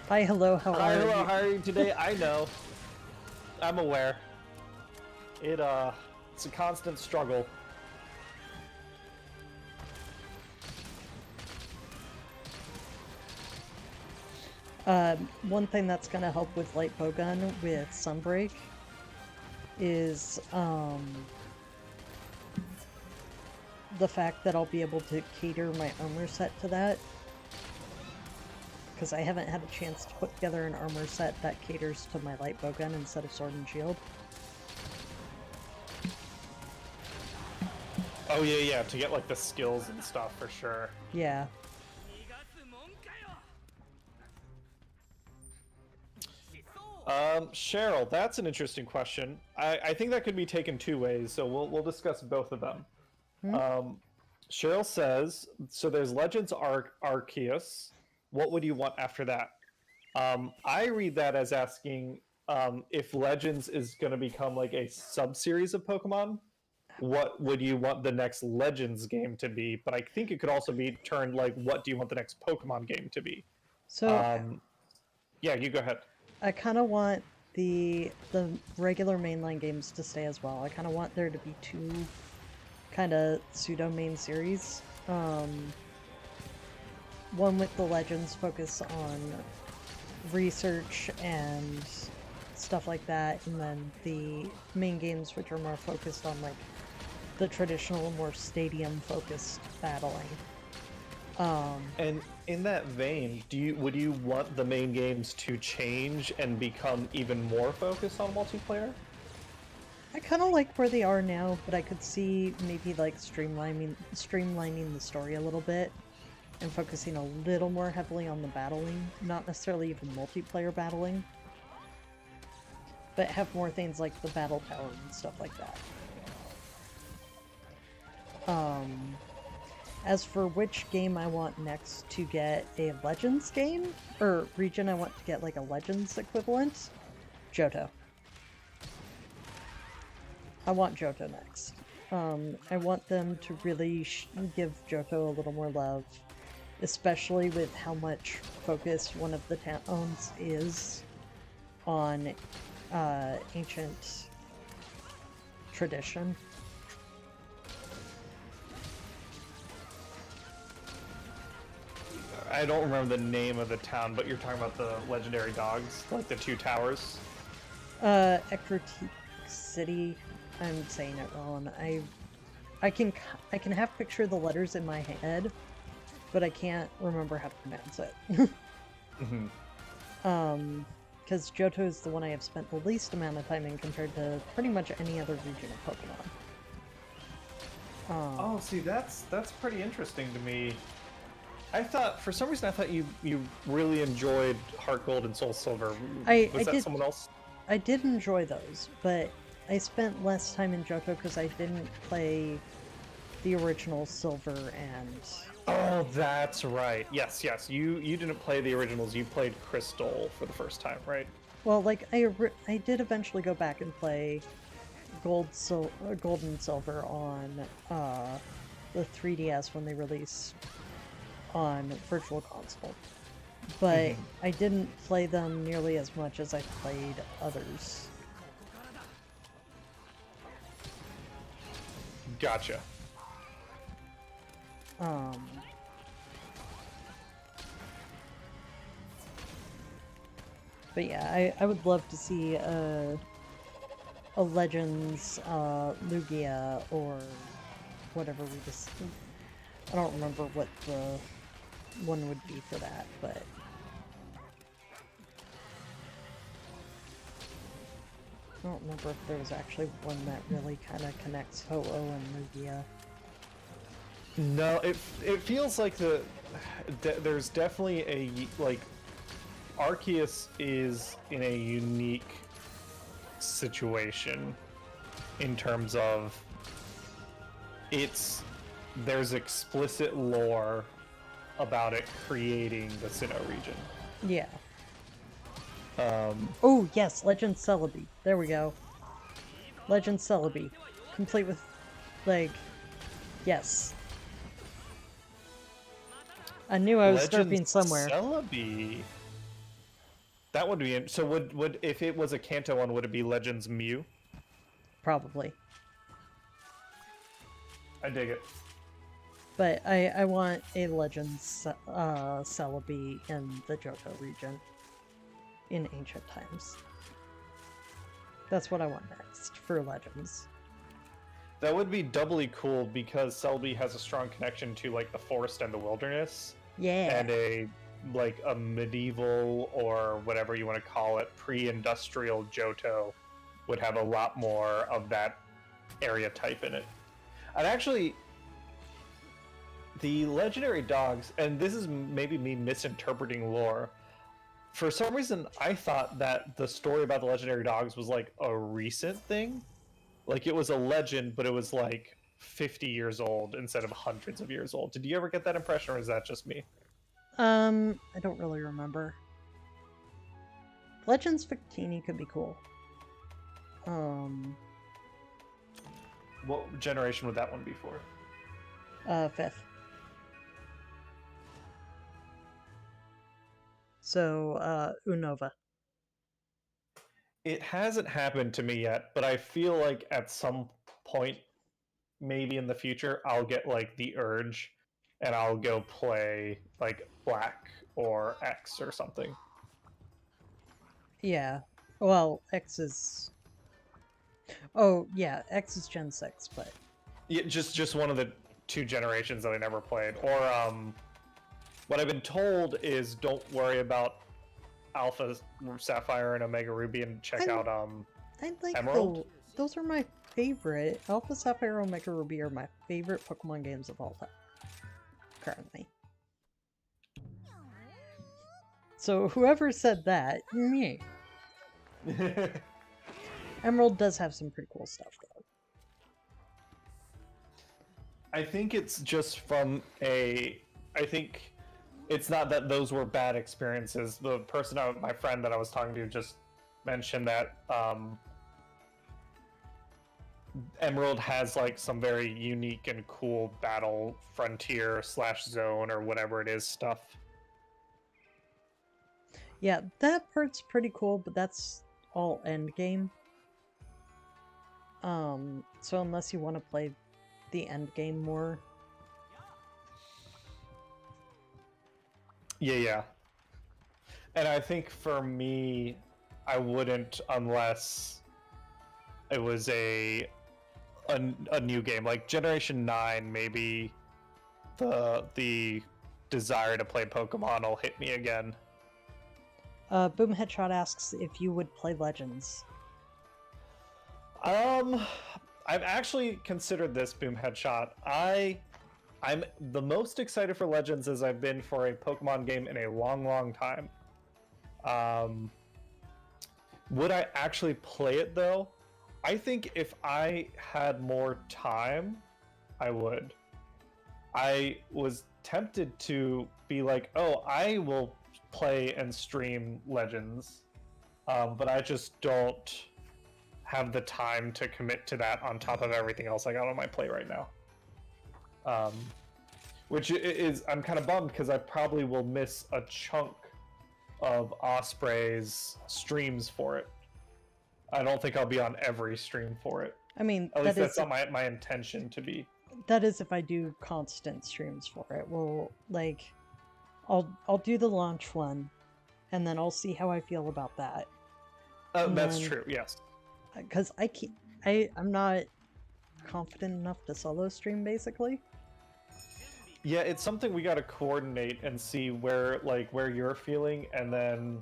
B: Hi, hello, how are you?
A: Hello, how are you today? I know. I'm aware. It's a constant struggle.
B: One thing that's gonna help with light bowgun with Sunbreak is, the fact that I'll be able to cater my armor set to that. Because I haven't had a chance to put together an armor set that caters to my light bowgun instead of sword and shield.
A: Oh yeah, to get like the skills and stuff for sure.
B: Yeah.
A: Cheryl, that's an interesting question. I think that could be taken two ways, so we'll discuss both of them. Cheryl says, so there's Legends Arceus. What would you want after that? I read that as asking if Legends is going to become like a sub-series of Pokemon. What would you want the next Legends game to be? But I think it could also be turned like, what do you want the next Pokemon game to be?
B: So,
A: yeah, you go ahead.
B: I kind of want the regular mainline games to stay as well. I kind of want there to be two kind of pseudo main series. One with the Legends focus on research and stuff like that, and then the main games which are more focused on like the traditional, more stadium focused battling.
A: And in that vein, would you want the main games to change and become even more focused on multiplayer?
B: I kind of like where they are now, but I could see maybe like streamlining the story a little bit and focusing a little more heavily on the battling, not necessarily even multiplayer battling, but have more things like the battle tower and stuff like that. As for which game I want next to get a Legends game, or region I want to get like a Legends equivalent, Johto. I want Johto next. I want them to really give Johto a little more love, especially with how much focus one of the towns is on ancient tradition.
A: I don't remember the name of the town, but you're talking about the legendary dogs, like the 2 towers.
B: Ecruteak City. I'm saying it wrong. I can half picture the letters in my head, but I can't remember how to pronounce it. Because Johto is the one I have spent the least amount of time in compared to pretty much any other region of Pokemon.
A: Oh, see, that's pretty interesting to me. I thought, for some reason, I thought you really enjoyed Heart Gold and Soul Silver. Was that someone else?
B: I did enjoy those, but I spent less time in Johto because I didn't play the original Silver and...
A: Oh, that's right. Yes. You didn't play the originals. You played Crystal for the first time, right?
B: Well, like, I did eventually go back and play Gold and Silver on the 3DS when they released on Virtual Console. But I didn't play them nearly as much as I played others.
A: Gotcha.
B: But yeah, I would love to see a Legends Lugia or whatever we just... I don't remember what the one would be for that, but... I don't remember if there was actually one that really kind of connects Ho-Oh and Lugia.
A: No, it feels like there's definitely a, like, Arceus is in a unique situation in terms of there's explicit lore about it creating the Sinnoh region.
B: Yeah. Oh, yes, Legend Celebi. There we go. Legend Celebi. Complete with, like, yes. I knew I was starting somewhere.
A: Celebi. That would be... So would if it was a Kanto one, would it be Legends Mew?
B: Probably.
A: I dig it.
B: But I want a Legends Celebi in the Johto region. In ancient times. That's what I want next for Legends.
A: That would be doubly cool because Celebi has a strong connection to, like, the forest and the wilderness.
B: Yeah.
A: And a medieval, or whatever you want to call it, pre-industrial Johto would have a lot more of that area type in it. And actually, the legendary dogs, and this is maybe me misinterpreting lore, for some reason I thought that the story about the legendary dogs was like a recent thing. Like it was a legend, but it was like 50 years old instead of hundreds of years old. Did you ever get that impression, or is that just me?
B: I don't really remember. Legends Victini could be cool.
A: What generation would that one be for?
B: 5th. So, Unova.
A: It hasn't happened to me yet, but I feel like at some point, maybe in the future, I'll get like the urge and I'll go play like Black or X or something.
B: Yeah. Well, X is... Oh, yeah, X is Gen 6, but...
A: Yeah, just one of the 2 generations that I never played. Or, what I've been told is don't worry about Alpha Sapphire and Omega Ruby and check out
B: I like
A: Emerald.
B: Those are my favorite. Alpha Sapphire, Omega Ruby are my favorite Pokemon games of all time. Currently. So whoever said that, me. Emerald does have some pretty cool stuff, though.
A: I think it's just from a. I think it's not that those were bad experiences. The person, my friend that I was talking to, just mentioned that Emerald has like some very unique and cool battle frontier / zone or whatever it is stuff.
B: Yeah, that part's pretty cool, but that's all end game. So unless you want to play the end game more.
A: Yeah. And I think for me, I wouldn't unless it was a new game like Generation 9. Maybe the desire to play Pokemon will hit me again.
B: Boom Headshot asks if you would play Legends.
A: I've actually considered this, Boom Headshot. I'm the most excited for Legends as I've been for a Pokemon game in a long time. Would I actually play it though? I think if I had more time, I would. I was tempted to be like, oh, I will play and stream Legends, but I just don't have the time to commit to that on top of everything else I got on my plate right now. Which is, I'm kind of bummed because I probably will miss a chunk of Osprey's streams for it. I don't think I'll be on every stream for it.
B: I mean,
A: at least that's not my intention to be.
B: That is if I do constant streams for it. Well, like, I'll do the launch one, and then I'll see how I feel about that.
A: That's true. Yes.
B: Because I'm not confident enough to solo stream, basically.
A: Yeah, it's something we got to coordinate and see where you're feeling, and then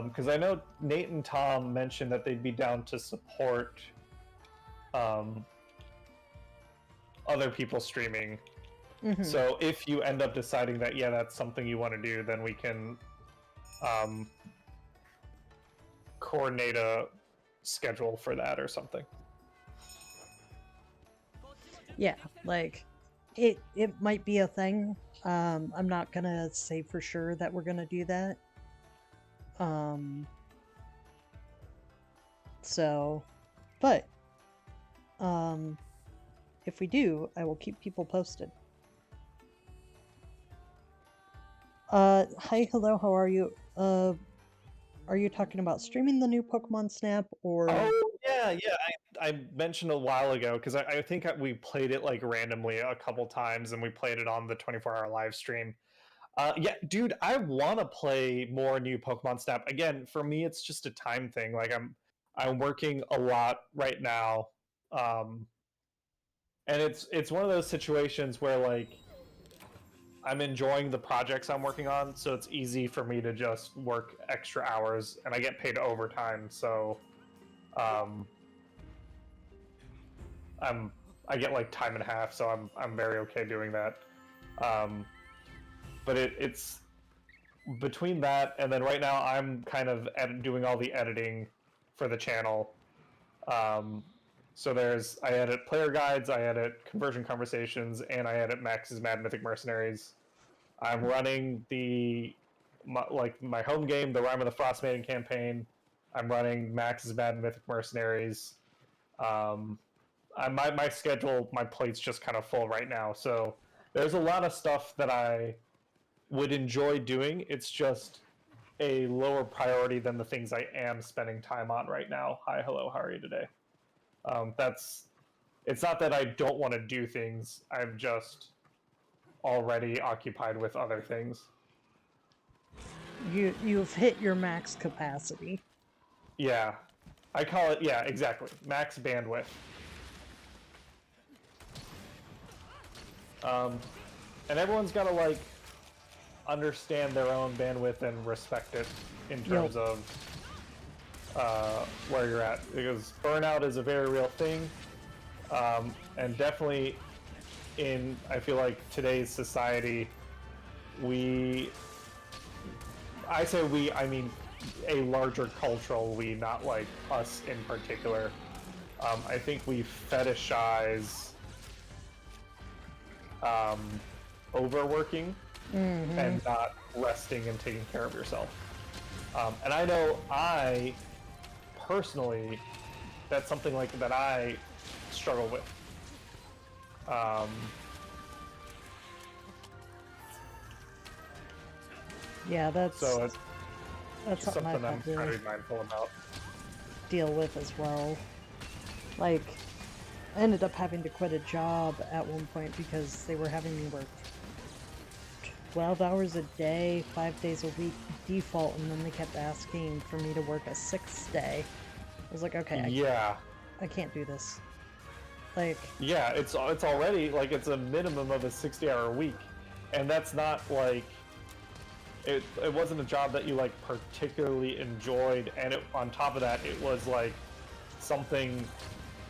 A: because I know Nate and Tom mentioned that they'd be down to support other people streaming.
B: Mm-hmm.
A: So if you end up deciding that that's something you want to do, then we can coordinate a schedule for that or something.
B: Yeah, like it might be a thing. I'm not gonna say for sure that we're gonna do that. But if we do, I will keep people posted. Hi, hello, how are you? Are you talking about streaming the new Pokemon Snap, or?
A: Oh, yeah. I mentioned a while ago, because I think we played it like randomly a couple times, and we played it on the 24-hour live stream. Yeah, dude, I want to play more new Pokemon Snap. Again, for me, it's just a time thing. Like, I'm working a lot right now, and it's one of those situations where, like, I'm enjoying the projects I'm working on, so it's easy for me to just work extra hours, and I get paid overtime, so I get like time and a half, so I'm very okay doing that. But it's between that and then right now I'm kind of doing all the editing for the channel. So I edit player guides, I edit conversion conversations, and I edit Max's Mad Mythic Mercenaries. I'm running my home game, the Rime of the Frost Maiden campaign. I'm running Max's Mad Mythic Mercenaries. My schedule, my plate's just kind of full right now. So there's a lot of stuff that I would enjoy doing. It's just a lower priority than the things I am spending time on right now. Hi, hello, how are you today? It's not that I don't want to do things. I'm just already occupied with other things.
B: You've hit your max capacity.
A: Yeah. I call it, yeah, exactly. Max bandwidth. And everyone's got to, like, understand their own bandwidth and respect it in terms of where you're at. Because burnout is a very real thing. And definitely I feel like today's society, I say we, I mean a larger cultural we, not like us in particular. I think we fetishize um, overworking and not resting and taking care of yourself. And I know I personally, that's something like that I struggle with.
B: Yeah, that's
A: So it's
B: something I've
A: something I'm
B: had to
A: trying to be mindful about.
B: deal with as well. Like, I ended up having to quit a job at one point because they were having me work 12 hours a day, 5 days a week default, and then they kept asking for me to work a 6th day. I was like, okay,
A: Yeah.
B: I can't do this. Like,
A: Yeah, it's already like it's a minimum of a 60-hour week, and that's not like it wasn't a job that you like particularly enjoyed, and on top of that it was like something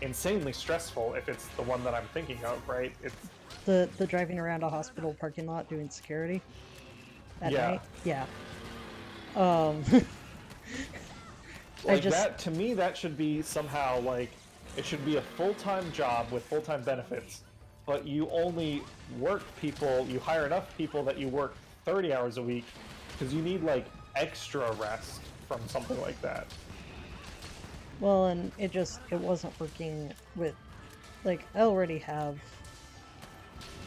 A: insanely stressful if it's the one that I'm thinking of, right? It's
B: the driving around a hospital parking lot doing security at night. Yeah.
A: Like that, to me, that should be somehow like, it should be a full-time job with full-time benefits, but you only you hire enough people that you work 30 hours a week because you need like extra rest from something like that.
B: Well, and it wasn't working with, like, I already have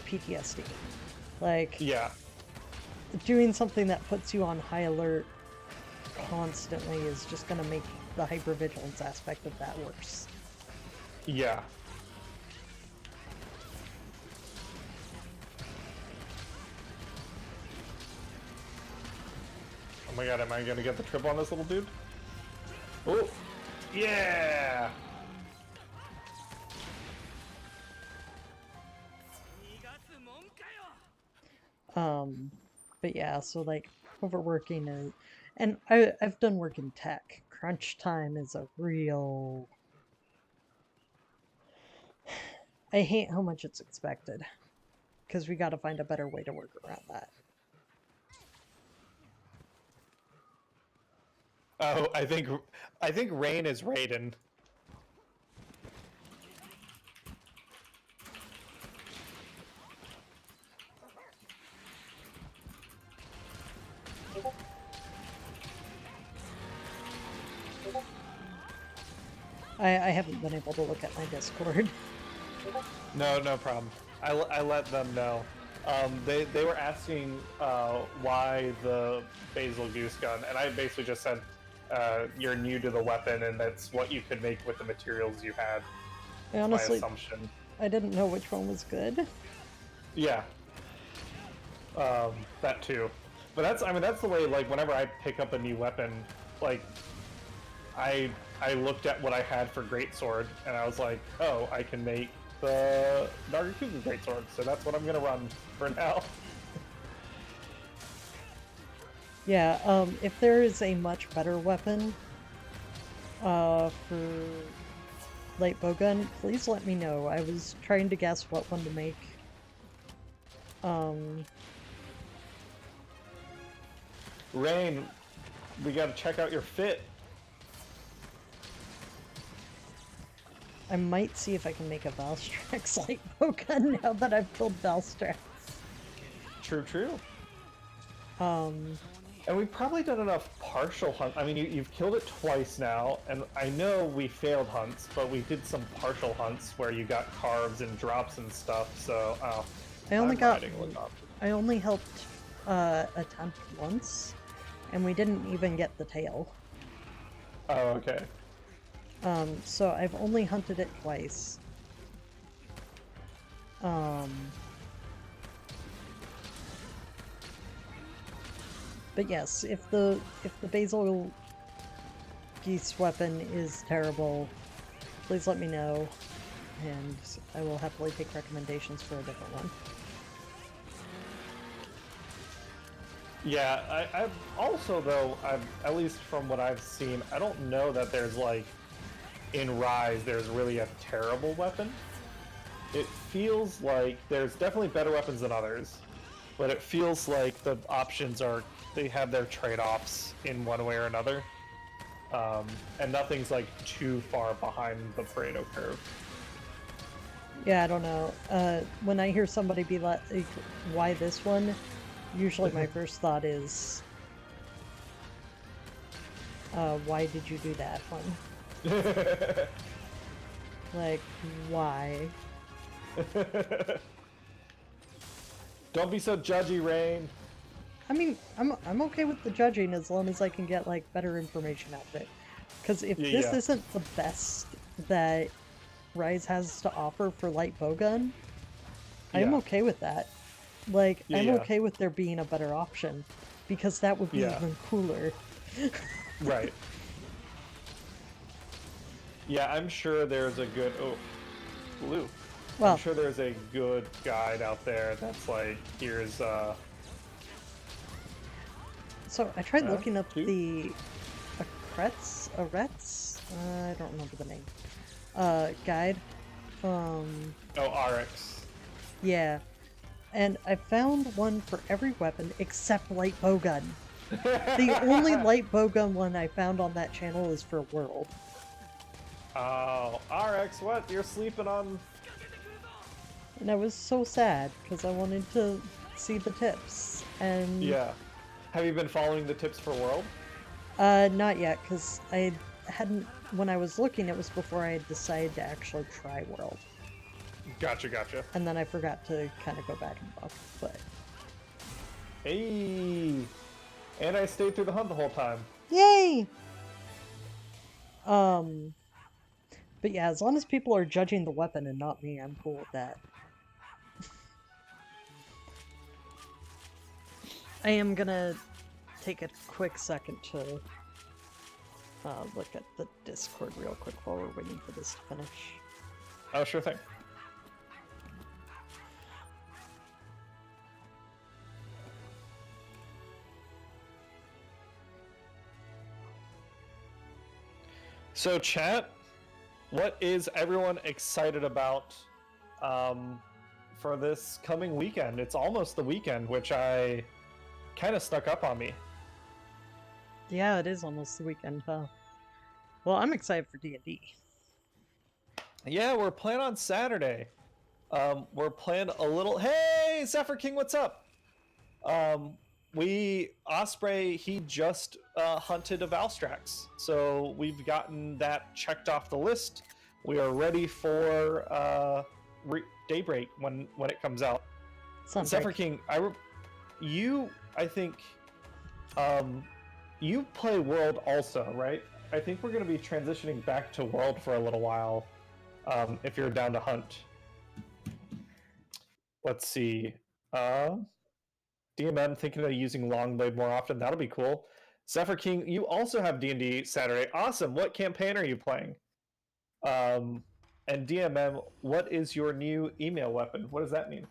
B: PTSD. Like,
A: Yeah.
B: doing something that puts you on high alert constantly is just going to make the hypervigilance aspect of that worse.
A: Yeah. Oh my god, am I gonna get the triple on this little dude? Oh! Yeah!
B: But yeah, so like overworking is, and I've done work in tech. Crunch time is a real. I hate how much it's expected, because we got to find a better way to work around that.
A: Oh, I think Rain is Raiden.
B: I haven't been able to look at my Discord.
A: No problem. I let them know. They were asking why the basil goose gun, and I basically just said you're new to the weapon, and that's what you could make with the materials you had.
B: Honestly,
A: my assumption.
B: I didn't know which one was good.
A: Yeah. That too. But that's the way, like, whenever I pick up a new weapon, like, I looked at what I had for greatsword, and I was like, oh, I can make the Nagakuga greatsword, so that's what I'm gonna run for now.
B: Yeah, if there is a much better weapon for light bowgun, please let me know. I was trying to guess what one to make.
A: Rain, we gotta check out your fit.
B: I might see if I can make a Valstrax light bowgun now that I've killed Valstrax.
A: True. And we've probably done enough partial hunts. I mean, you've killed it twice now, and I know we failed hunts, but we did some partial hunts where you got carves and drops and stuff, so,
B: I only helped attempt once, and we didn't even get the tail.
A: Oh, okay.
B: So I've only hunted it twice. But yes, if the basil geese weapon is terrible, please let me know, and I will happily take recommendations for a different one.
A: Yeah, I've also, though, at least from what I've seen, I don't know that there's, like, in Rise, there's really a terrible weapon. It feels like there's definitely better weapons than others, but it feels like the options they have their trade-offs in one way or another. And nothing's, like, too far behind the Pareto curve.
B: Yeah, I don't know. When I hear somebody be like, why this one? Usually my first thought is, why did you do that one? Like, why?
A: Don't be so judgy, Rain.
B: I mean, I'm okay with the judging as long as I can get like better information out of it. Because if this
A: Yeah.
B: isn't the best that Rise has to offer for light bowgun, I'm
A: Yeah.
B: okay with that. Like,
A: Yeah.
B: I'm
A: Yeah.
B: okay with there being a better option, because that would be
A: Yeah.
B: even cooler.
A: Right. Yeah, I'm sure there's a good. Oh, blue. I'm
B: Well,
A: sure there's a good guide out there that's like, here's
B: so I tried
A: huh?
B: looking up
A: Two?
B: the Arets, I don't remember the name, guide.
A: Oh, RX.
B: Yeah, and I found one for every weapon except light bowgun. The only light bowgun one I found on that channel is for World.
A: Oh, RX, what? You're sleeping on.
B: And I was so sad because I wanted to see the tips. And
A: Yeah. Have you been following the tips for World?
B: not yet, because I hadn't, when I was looking, it was before I had decided to actually try World.
A: Gotcha, gotcha.
B: And then I forgot to kind of go back and look, but
A: Hey! And I stayed through the hunt the whole time.
B: yay! Um, but yeah, as long as people are judging the weapon and not me, I'm cool with that. I am gonna take a quick second to look at the Discord real quick while we're waiting for this to finish.
A: Oh, sure thing. So, chat, what is everyone excited about for this coming weekend? It's almost the weekend, which I kind of snuck up on me.
B: Yeah, it is almost the weekend, huh? Well, I'm excited for D&D.
A: Yeah, we're playing on Saturday. We're playing a little. Hey, Zephyr King, what's up? Osprey, he just hunted a Valstrax, so we've gotten that checked off the list. We are ready for Daybreak when it comes out.
B: Sunbreak.
A: Zephyr King, I think you play World also, right? I think we're going to be transitioning back to World for a little while, if you're down to hunt. Let's see. DMM thinking of using Longblade more often. That'll be cool. Zephyr King, you also have D&D Saturday. Awesome. What campaign are you playing? And DMM, what is your new email weapon? What does that mean?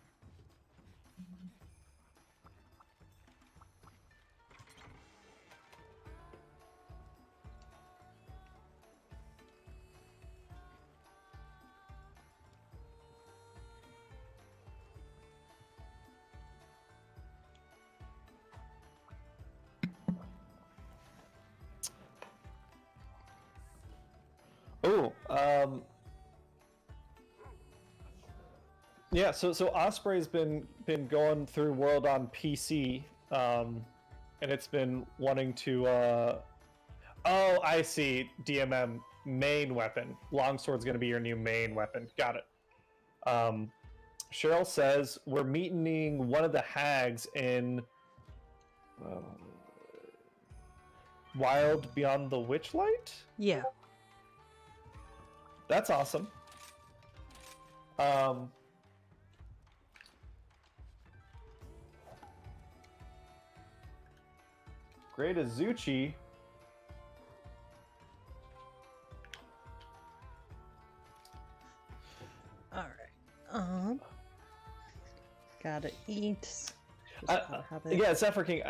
A: Oh, yeah. So Osprey's been going through World on PC, and it's been wanting to. Oh, I see. DMM main weapon. Longsword's going to be your new main weapon. Got it. Cheryl says we're meeting one of the hags in Wild Beyond the Witchlight.
B: Yeah.
A: That's awesome. Great Azuchi.
B: All right. Gotta eat.
A: Yeah, Zephyr King.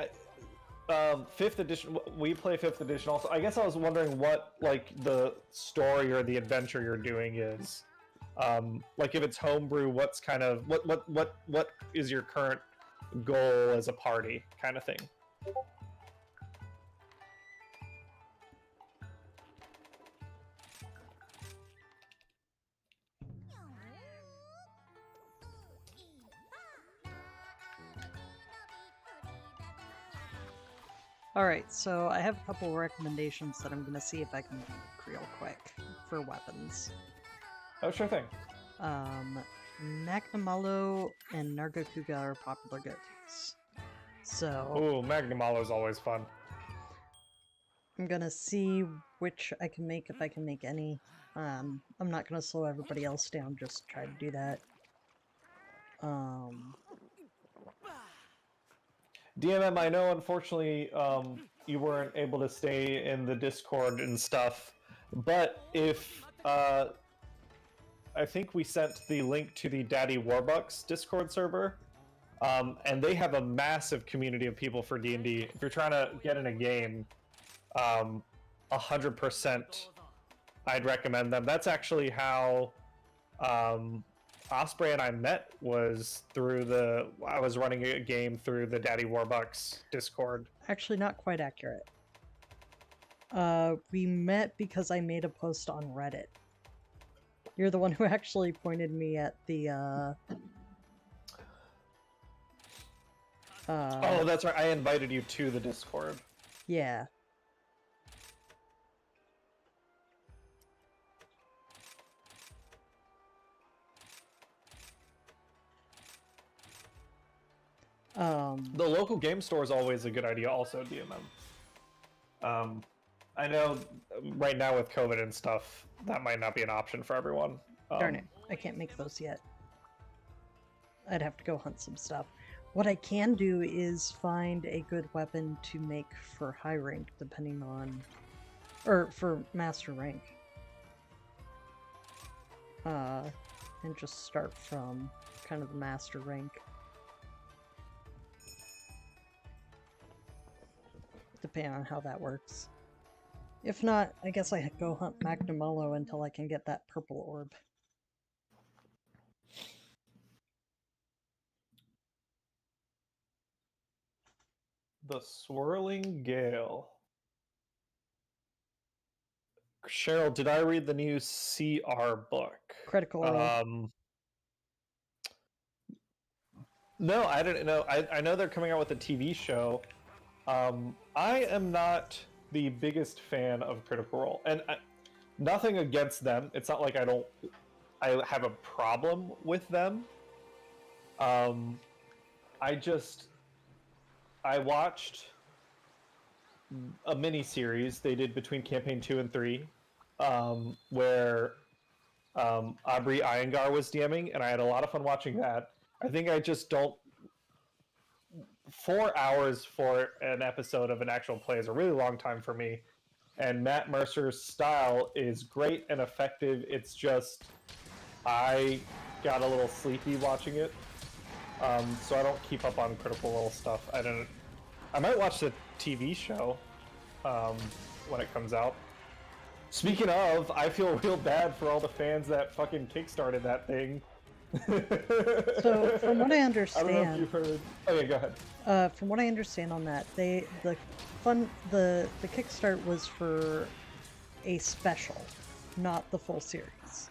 A: Fifth edition. We play fifth edition also. I guess I was wondering what like the story or the adventure you're doing is. Like if it's homebrew, what's kind of what is your current goal as a party kind of thing?
B: Alright, so I have a couple recommendations that I'm gonna see if I can make real quick for weapons.
A: Oh, sure thing.
B: Magnamalo and Nargacuga are popular go-tos. So
A: Ooh, Magnamalo is always fun.
B: I'm gonna see which I can make, if I can make any. I'm not gonna slow everybody else down, just try to do that.
A: DMM, I know unfortunately you weren't able to stay in the Discord and stuff, but if I think we sent the link to the Daddy Warbucks Discord server, and they have a massive community of people for D&D. If you're trying to get in a game, 100% I'd recommend them. That's actually how Osprey and I met, was through I was running a game through the Daddy Warbucks Discord.
B: Actually, not quite accurate. We met because I made a post on Reddit. You're the one who actually pointed me at the,
A: oh, that's right. I invited you to the Discord.
B: Yeah.
A: The local game store is always a good idea also, DMM. I know right now with COVID and stuff, that might not be an option for everyone.
B: Darn it, I can't make those yet. I'd have to go hunt some stuff. What I can do is find a good weapon to make for high rank, depending on... or for master rank. And just start from kind of the master rank. Depending on how that works. If not, I guess I go hunt Magnamalo until I can get that purple orb.
A: The Swirling Gale. Cheryl, did I read the new CR book?
B: Critical Role.
A: No, I didn't know. I know they're coming out with a TV show. I am not the biggest fan of Critical Role, and nothing against them. It's not like I have a problem with them. I watched a mini series they did between campaign 2 and 3, where Aubrey Iyengar was DMing, and I had a lot of fun watching that. I think I just don't. 4 hours for an episode of an actual play is a really long time for me. And Matt Mercer's style is great and effective. It's just, I got a little sleepy watching it. So I don't keep up on Critical Role stuff. I might watch the TV show when it comes out. Speaking of, I feel real bad for all the fans that fucking kickstarted that thing.
B: So, from what I understand,
A: I don't know if you've heard. Okay, go ahead.
B: From what I understand on that, the Kickstart was for a special, not the full series.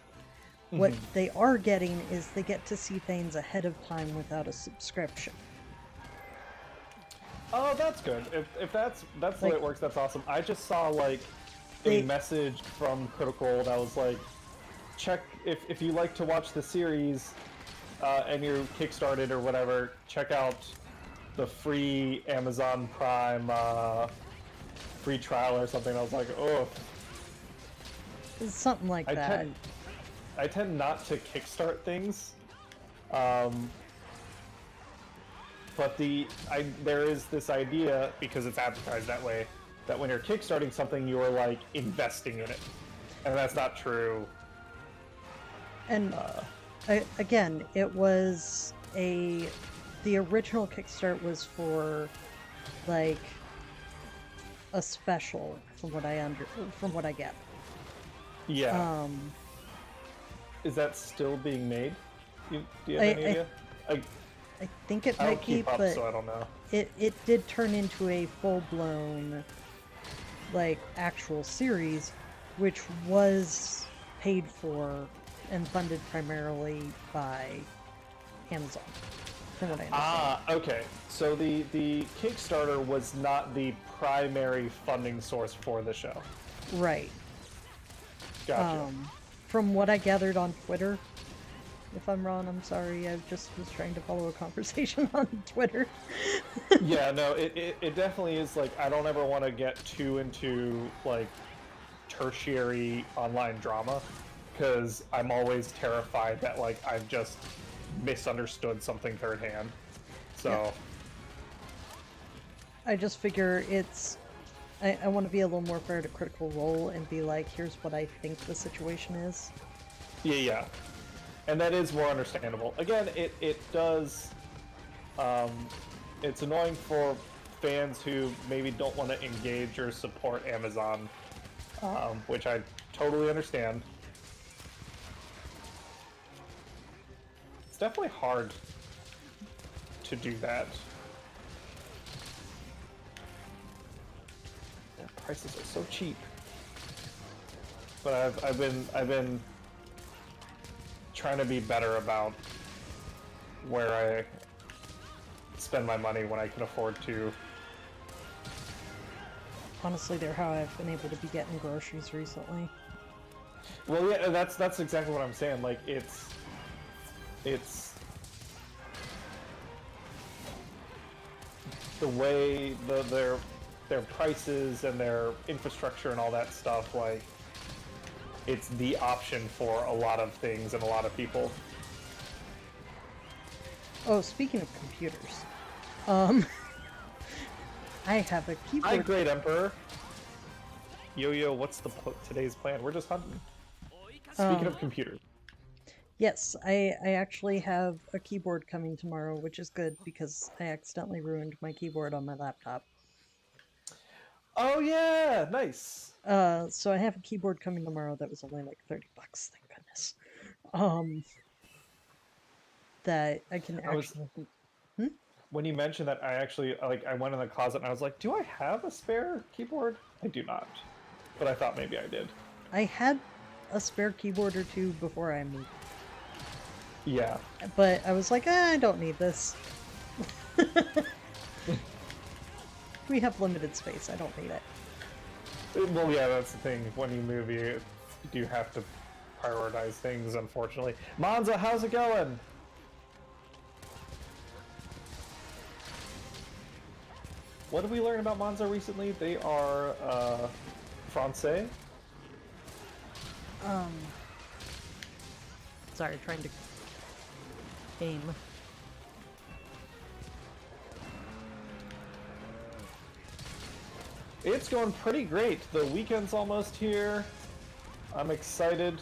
B: What they are getting is they get to see things ahead of time without a subscription.
A: Oh, that's good. If that's the way it works, that's awesome. I just saw like a message from Critical Role that was like, check if you like to watch the series and you're kickstarted or whatever, check out the free Amazon Prime free trial or something. I was like, oh,
B: It's something like that.
A: I tend not to kickstart things, but there is this idea, because it's advertised that way, that when you're kickstarting something, you are like investing in it, and that's not true.
B: And again, it was the original Kickstart was for like a special, from what I get.
A: Yeah. Is that still being made? Do you have any idea?
B: I think it
A: I don't
B: might be,
A: keep up,
B: but
A: so I don't know.
B: it did turn into a full-blown like actual series, which was paid for and funded primarily by Amazon. from what I understand.
A: Ah, okay. So the Kickstarter was not the primary funding source for the show.
B: Right.
A: Gotcha.
B: From what I gathered on Twitter, if I'm wrong, I'm sorry. I just was trying to follow a conversation on Twitter.
A: Yeah, no, it definitely is, like, I don't ever want to get too into, like, tertiary online drama, because I'm always terrified that, like, I've just misunderstood something third hand. So...
B: Yeah. I just figure I want to be a little more fair to Critical Role and be like, here's what I think the situation is.
A: Yeah. And that is more understandable. Again, it does... it's annoying for fans who maybe don't want to engage or support Amazon, which I totally understand. It's definitely hard to do that. Their prices are so cheap. But I've been trying to be better about where I spend my money when I can afford to.
B: Honestly, they're how I've been able to be getting groceries recently.
A: Well, yeah, that's exactly what I'm saying. Like, it's the way their prices and their infrastructure and all that stuff. Like, it's the option for a lot of things and a lot of people.
B: Oh, speaking of computers, I have a keyboard.
A: Hi, Great Emperor. Yo, what's today's plan? We're just hunting. Speaking of computers.
B: Yes, I actually have a keyboard coming tomorrow, which is good because I accidentally ruined my keyboard on my laptop.
A: Oh yeah, nice.
B: So I have a keyboard coming tomorrow that was only like $30, thank goodness. That I can actually...
A: When you mentioned that, I actually, like, I went in the closet and I was like, do I have a spare keyboard? I do not. But I thought maybe I did.
B: I had a spare keyboard or two before I moved.
A: Yeah.
B: But I was like, I don't need this. We have limited space, I don't need it.
A: Well, yeah, that's the thing. When you move, you do have to prioritize things, unfortunately. Monza, how's it going? What did we learn about Monza recently? They are, Francais?
B: Sorry, trying to aim.
A: It's going pretty great. The weekend's almost here. I'm excited.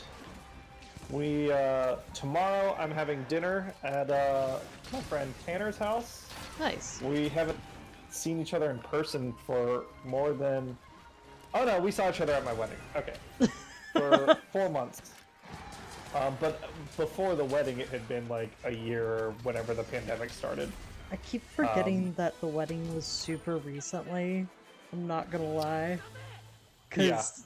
A: Tomorrow I'm having dinner at, my friend Tanner's house.
B: Nice.
A: We haven't seen each other in person for more than... Oh no, we saw each other at my wedding. Okay. For 4 months. But before the wedding, it had been like a year or whenever the pandemic started.
B: I keep forgetting that the wedding was super recently. I'm not gonna lie. Because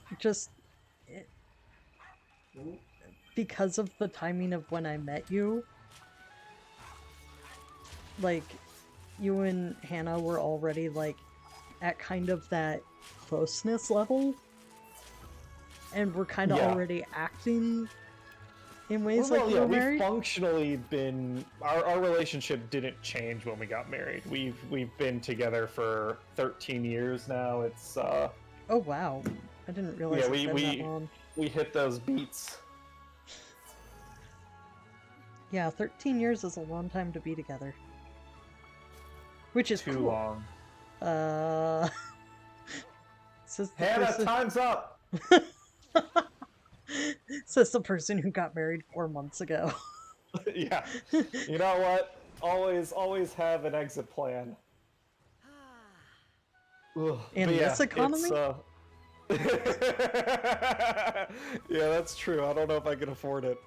B: because of the timing of when I met you, like, you and Hannah were already, like, at kind of that closeness level. And we're kind of already acting in ways like we were married.
A: We've functionally been... Our relationship didn't change when we got married. We've been together for 13 years now. It's,
B: Oh, wow. I didn't realize it's been that long.
A: We hit those beats.
B: Yeah, 13 years is a long time to be together. Which is
A: too
B: cool.
A: long.
B: Hannah,
A: time's up!
B: Says the person who got married 4 months ago.
A: Yeah. You know what? Always have an exit plan.
B: In this economy?
A: Yeah, that's true. I don't know if I can afford it.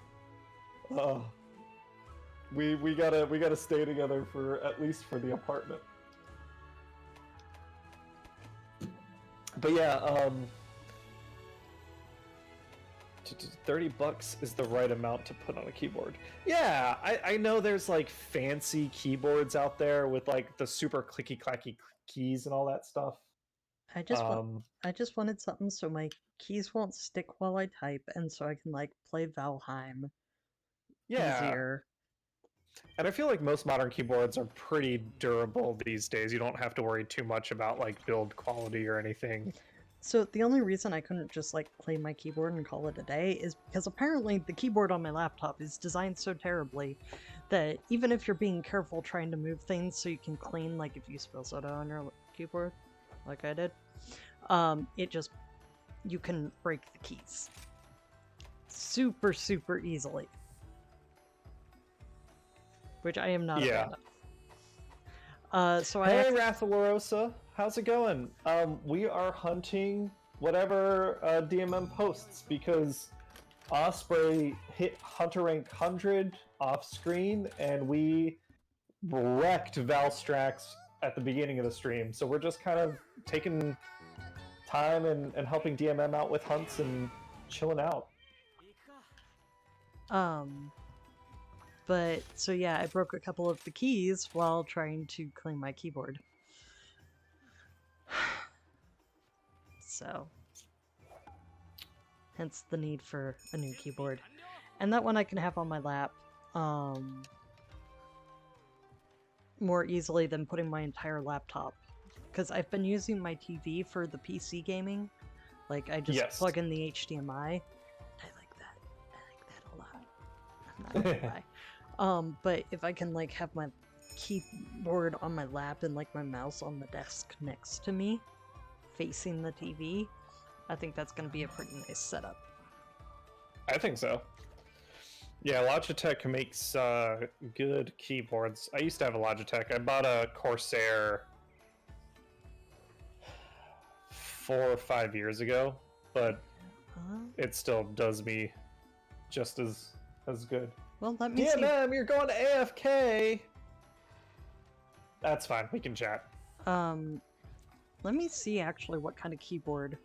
A: We gotta stay together for at least for the apartment. But yeah, $30 is the right amount to put on a keyboard. Yeah, I know there's like fancy keyboards out there with like the super clicky clacky keys and all that stuff.
B: I just wanted something so my keys won't stick while I type, and so I can like play Valheim
A: Yeah,
B: easier.
A: and I feel like most modern keyboards are pretty durable these days. You don't have to worry too much about like build quality or anything.
B: So the only reason I couldn't just like play my keyboard and call it a day is because apparently the keyboard on my laptop is designed so terribly that even if you're being careful trying to move things so you can clean, like if you spill soda on your keyboard, like I did, it just, you can break the keys super, super easily. Which I am not a fan of. So
A: Hey, Rathalorosa, how's it going? We are hunting whatever DMM posts because Osprey hit Hunter rank 100 off screen and we wrecked Valstrax at the beginning of the stream. So we're just kind of taking time and helping DMM out with hunts and chilling out.
B: But, so yeah, I broke a couple of the keys while trying to clean my keyboard. So, hence the need for a new keyboard. And that one I can have on my lap, more easily than putting my entire laptop. Because I've been using my TV for the PC gaming. Like, I just plug in the HDMI. I like that. I like that a lot. I'm not gonna lie. But if I can like have my keyboard on my lap and like my mouse on the desk next to me, facing the TV, I think that's gonna be a pretty nice setup.
A: I think so. Yeah, Logitech makes good keyboards. I used to have a Logitech. I bought a Corsair 4 or 5 years ago, but it still does me just as good.
B: Well, let me see.
A: DMM, you're going to AFK! That's fine, we can chat.
B: Let me see actually what kind of keyboard.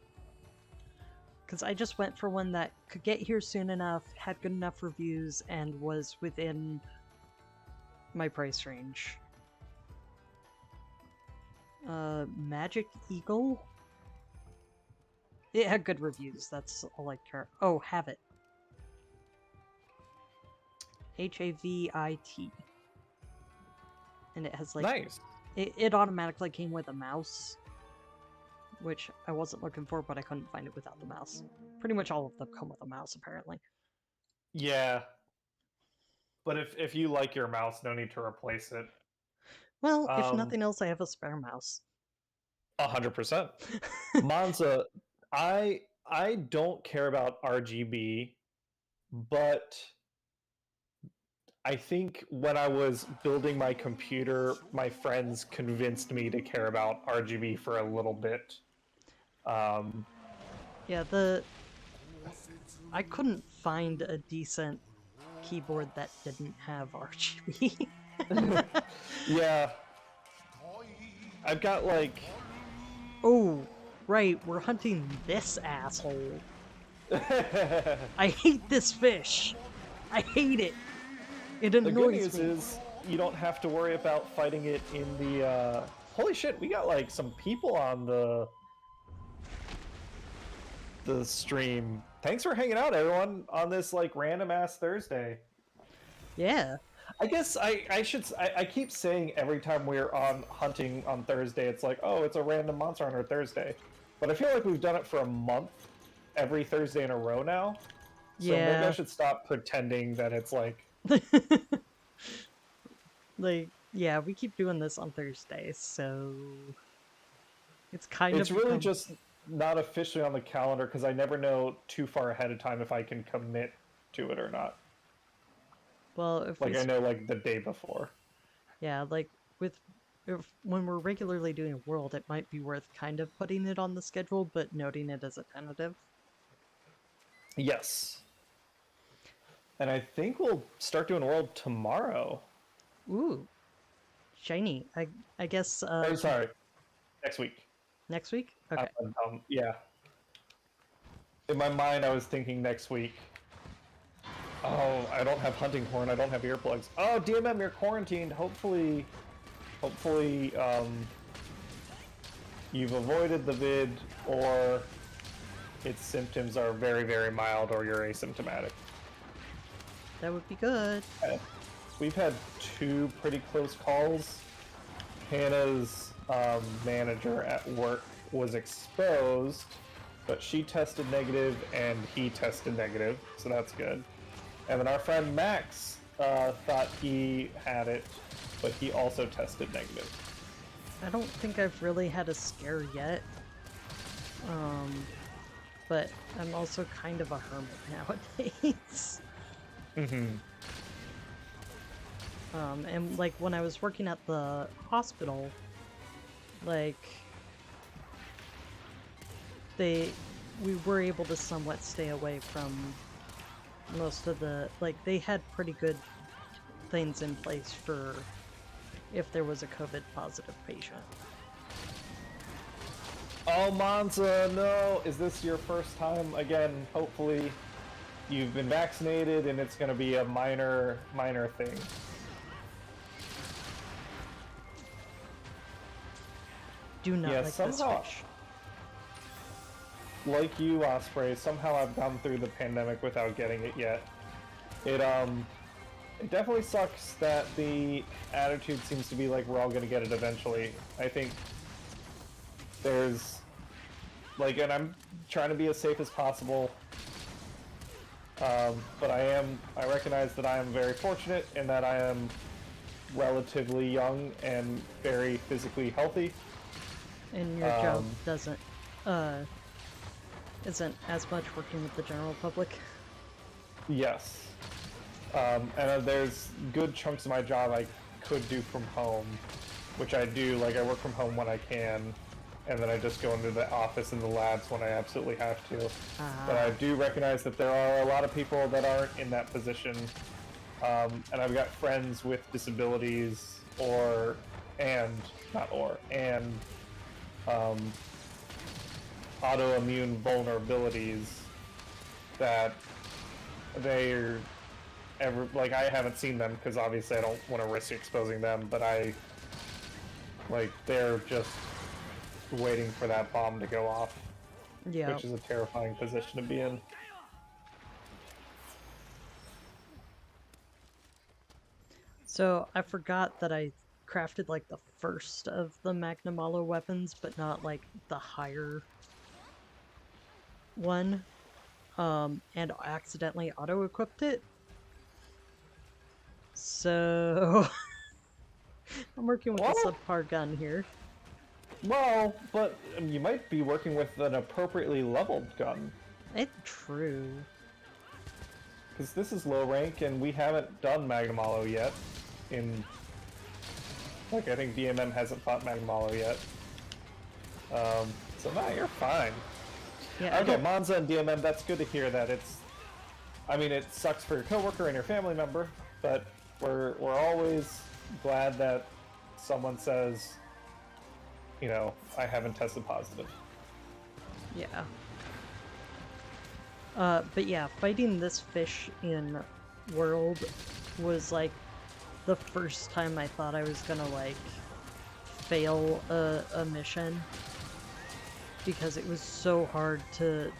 B: Because I just went for one that could get here soon enough, had good enough reviews, and was within my price range. Magic Eagle? It had good reviews, that's all I care. Oh, Have It. Havit. And it has like...
A: Nice.
B: It automatically came with a mouse, which I wasn't looking for, but I couldn't find it without the mouse. Pretty much all of them come with a mouse, apparently.
A: Yeah. But if you like your mouse, no need to replace it.
B: Well, if nothing else, I have a spare mouse.
A: 100%. Monza, I don't care about RGB, but I think when I was building my computer, my friends convinced me to care about RGB for a little bit.
B: Yeah, I couldn't find a decent keyboard that didn't have RGB.
A: Yeah. I've got like...
B: Oh, right, we're hunting this asshole. I hate this fish. I hate it. It annoys me.
A: The good news is you don't have to worry about fighting it in the... Holy shit, we got like some people on the stream. Thanks for hanging out, everyone, on this like random ass Thursday.
B: Yeah.
A: I guess I keep saying every time we're on hunting on Thursday, it's like, oh, it's a random Monster Hunter Thursday. But I feel like we've done it for a month, every Thursday in a row now. So maybe I should stop pretending that it's like...
B: Like, yeah, we keep doing this on Thursdays, so... It's kind of...
A: It's really just not officially on the calendar, because I never know too far ahead of time if I can commit to it or not.
B: Well, if
A: like I know like the day before.
B: Yeah, like when we're regularly doing a world, it might be worth kind of putting it on the schedule, but noting it as a tentative.
A: Yes. And I think we'll start doing world tomorrow.
B: Ooh. Shiny. I guess
A: Oh, sorry. Next week.
B: Next week? Okay.
A: Yeah. in my mind, I was thinking next week. Oh, I don't have hunting horn. I don't have earplugs. Oh, DMM, you're quarantined. Hopefully, you've avoided the vid, or its symptoms are very, very mild, or you're asymptomatic.
B: That would be good.
A: We've had 2 pretty close calls. Hannah's manager at work was exposed, but she tested negative and he tested negative, so that's good. And then our friend Max thought he had it, but he also tested negative.
B: I don't think I've really had a scare yet. But I'm also kind of a hermit nowadays. And like when I was working at the hospital, like we were able to somewhat stay away from most of the, like they had pretty good things in place for if there was a COVID positive patient.
A: Oh, Monza, no! Is this your first time? Again, hopefully you've been vaccinated and it's going to be a minor thing.
B: Do not like
A: somehow,
B: this fish.
A: Like you, Osprey, somehow I've gone through the pandemic without getting it yet. It definitely sucks that the attitude seems to be like we're all going to get it eventually. I think there's, like, and I'm trying to be as safe as possible, but I recognize that I am very fortunate in that I am relatively young and very physically healthy.
B: And your job isn't as much working with the general public.
A: Yes. And there's good chunks of my job I could do from home, which I do. Like, I work from home when I can, and then I just go into the office and the labs when I absolutely have to. But I do recognize that there are a lot of people that aren't in that position. And I've got friends with disabilities and autoimmune vulnerabilities that they're like, I haven't seen them because obviously I don't want to risk exposing them, but they're just waiting for that bomb to go off.
B: Yeah.
A: Which is a terrifying position to be in.
B: So I forgot that I crafted like the first of the Magnum Malo weapons, but not like the higher one, and accidentally auto-equipped it. So I'm working with a subpar gun here.
A: Well, but you might be working with an appropriately leveled gun.
B: It's true.
A: Because this is low rank, and we haven't done Magnum Malo yet. I think DMM hasn't fought Magnum Malo yet. So no, you're fine.
B: Yeah.
A: Okay, Monza and DMM, that's good to hear that it sucks for your coworker and your family member, but we're always glad that someone says, I haven't tested positive.
B: Yeah. But yeah, fighting this fish in World was like the first time I thought I was gonna like fail a mission, because it was so hard to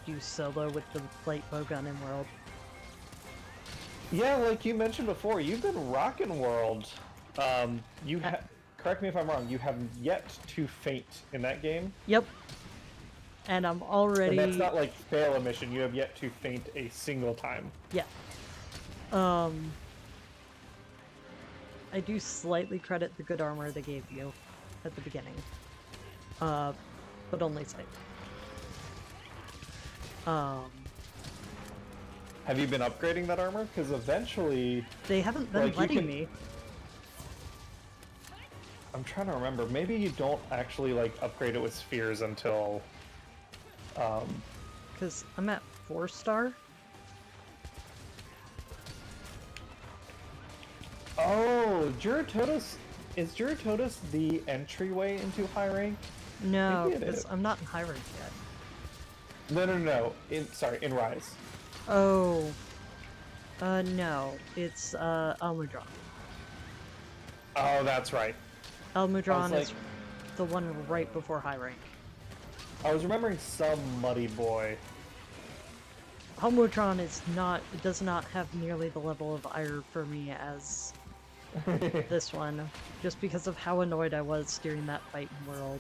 B: do solo with the light bowgun in World.
A: Yeah, like you mentioned before, you've been rocking World. Correct me if I'm wrong, you have yet to faint in that game?
B: Yep. And I'm already...
A: And that's not like fail a mission, you have yet to faint a single time.
B: Yeah. I do slightly credit the good armor they gave you at the beginning. But only slightly.
A: Have you been upgrading that armor? Because eventually...
B: They haven't been letting me.
A: I'm trying to remember. Maybe you don't actually upgrade it with spheres until...
B: Because I'm at 4-star.
A: Oh, Juratotus... Is Juratotus the entryway into high rank?
B: No, because I'm not in high rank yet.
A: No. In Rise.
B: Oh. No. It's, Almudron.
A: Oh, that's right.
B: Almudron
A: like,
B: is the one right before high rank.
A: I was remembering some muddy boy.
B: Almudron is not, does not have nearly the level of ire for me as this one, just because of how annoyed I was during that fight in World.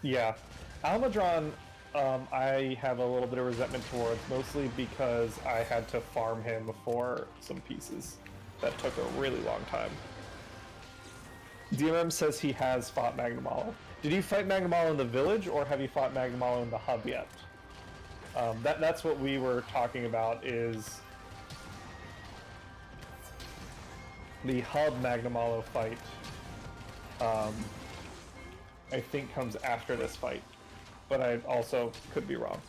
A: Yeah. Almudron, I have a little bit of resentment towards, mostly because I had to farm him for some pieces. That took a really long time. DMM says he has fought Magnamalo. Did you fight Magnamalo in the village, or have you fought Magnamalo in the hub yet? That's what we were talking about, is the hub Magnamalo fight, I think comes after this fight, but I also could be wrong.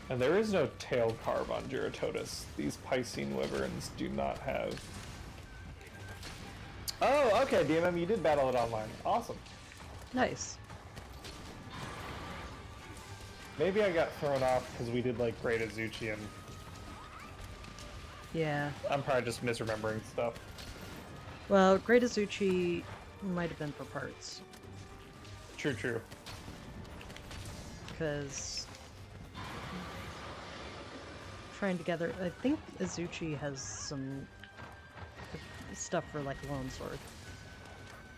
A: And there is no tail carve on Duratotus. These Piscine Wyverns do not have. Oh, okay, DMM, you did battle it online. Awesome.
B: Nice.
A: Maybe I got thrown off because we did like Great Azuchi, and
B: Yeah.
A: I'm probably just misremembering stuff.
B: Well, Great Azuchi might have been for parts,
A: True.
B: because trying together, I think Azuchi has some stuff for like Longsword.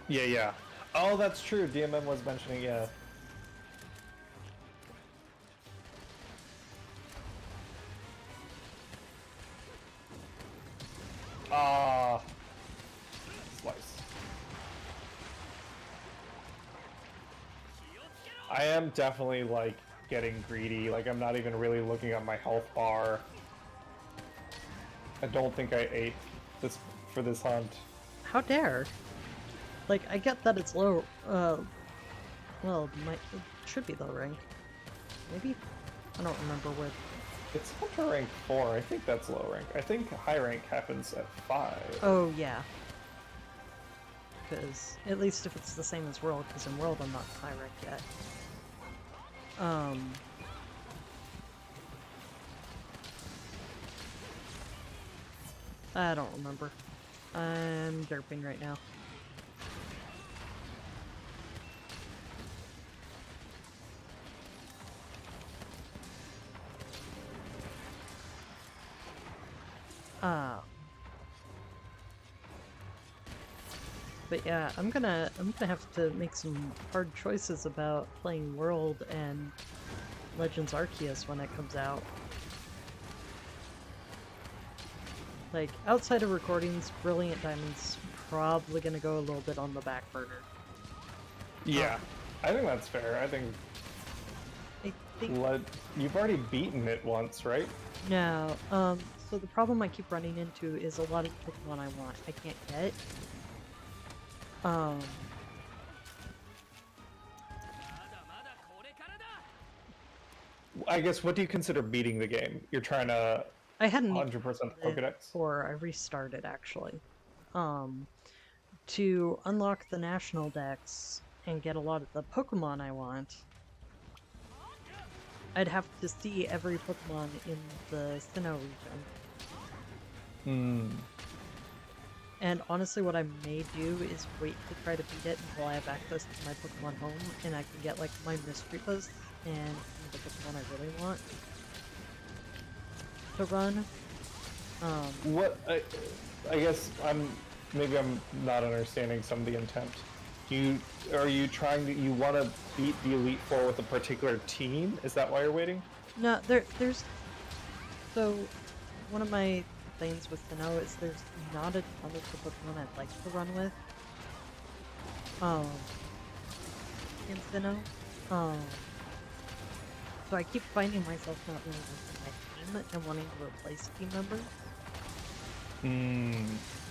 A: Yeah. Oh, that's true. DMM was mentioning, yeah. Ah, slice. I am definitely like getting greedy. Like, I'm not even really looking at my health bar. I don't think I ate this for this hunt.
B: How dare? Like, I get that it's low, well, it should be low rank. Maybe? I don't remember what.
A: It's Hunter rank 4. I think that's low rank. I think high rank happens at 5.
B: Oh, yeah. Because, at least if it's the same as World, because in World I'm not high rank yet. I don't remember. I'm derping right now. But yeah, I'm gonna have to make some hard choices about playing World and Legends Arceus when it comes out. Like, outside of recordings, Brilliant Diamond's probably gonna go a little bit on the back burner.
A: Yeah, I think that's fair. I think you've already beaten it once, right?
B: No, so the problem I keep running into is a lot of Pokemon I want I can't get.
A: I guess, what do you consider beating the game? You're trying to
B: I hadn't
A: 100% Pokedex?
B: before I restarted, actually. To unlock the national dex and get a lot of the Pokemon I want, I'd have to see every Pokemon in the Sinnoh region. And honestly, what I may do is wait to try to beat it until I have access to my Pokemon home and I can get like my mystery posts and the Pokemon I really want to run.
A: What I guess maybe I'm not understanding some of the intent. Are you trying you want to beat the Elite Four with a particular team? Is that why you're waiting?
B: No, there's so one of my things with Sinnoh is there's not a ton of the Pokemon I'd like to run with. In Sinnoh. So I keep finding myself not really liking my team and wanting to replace team members.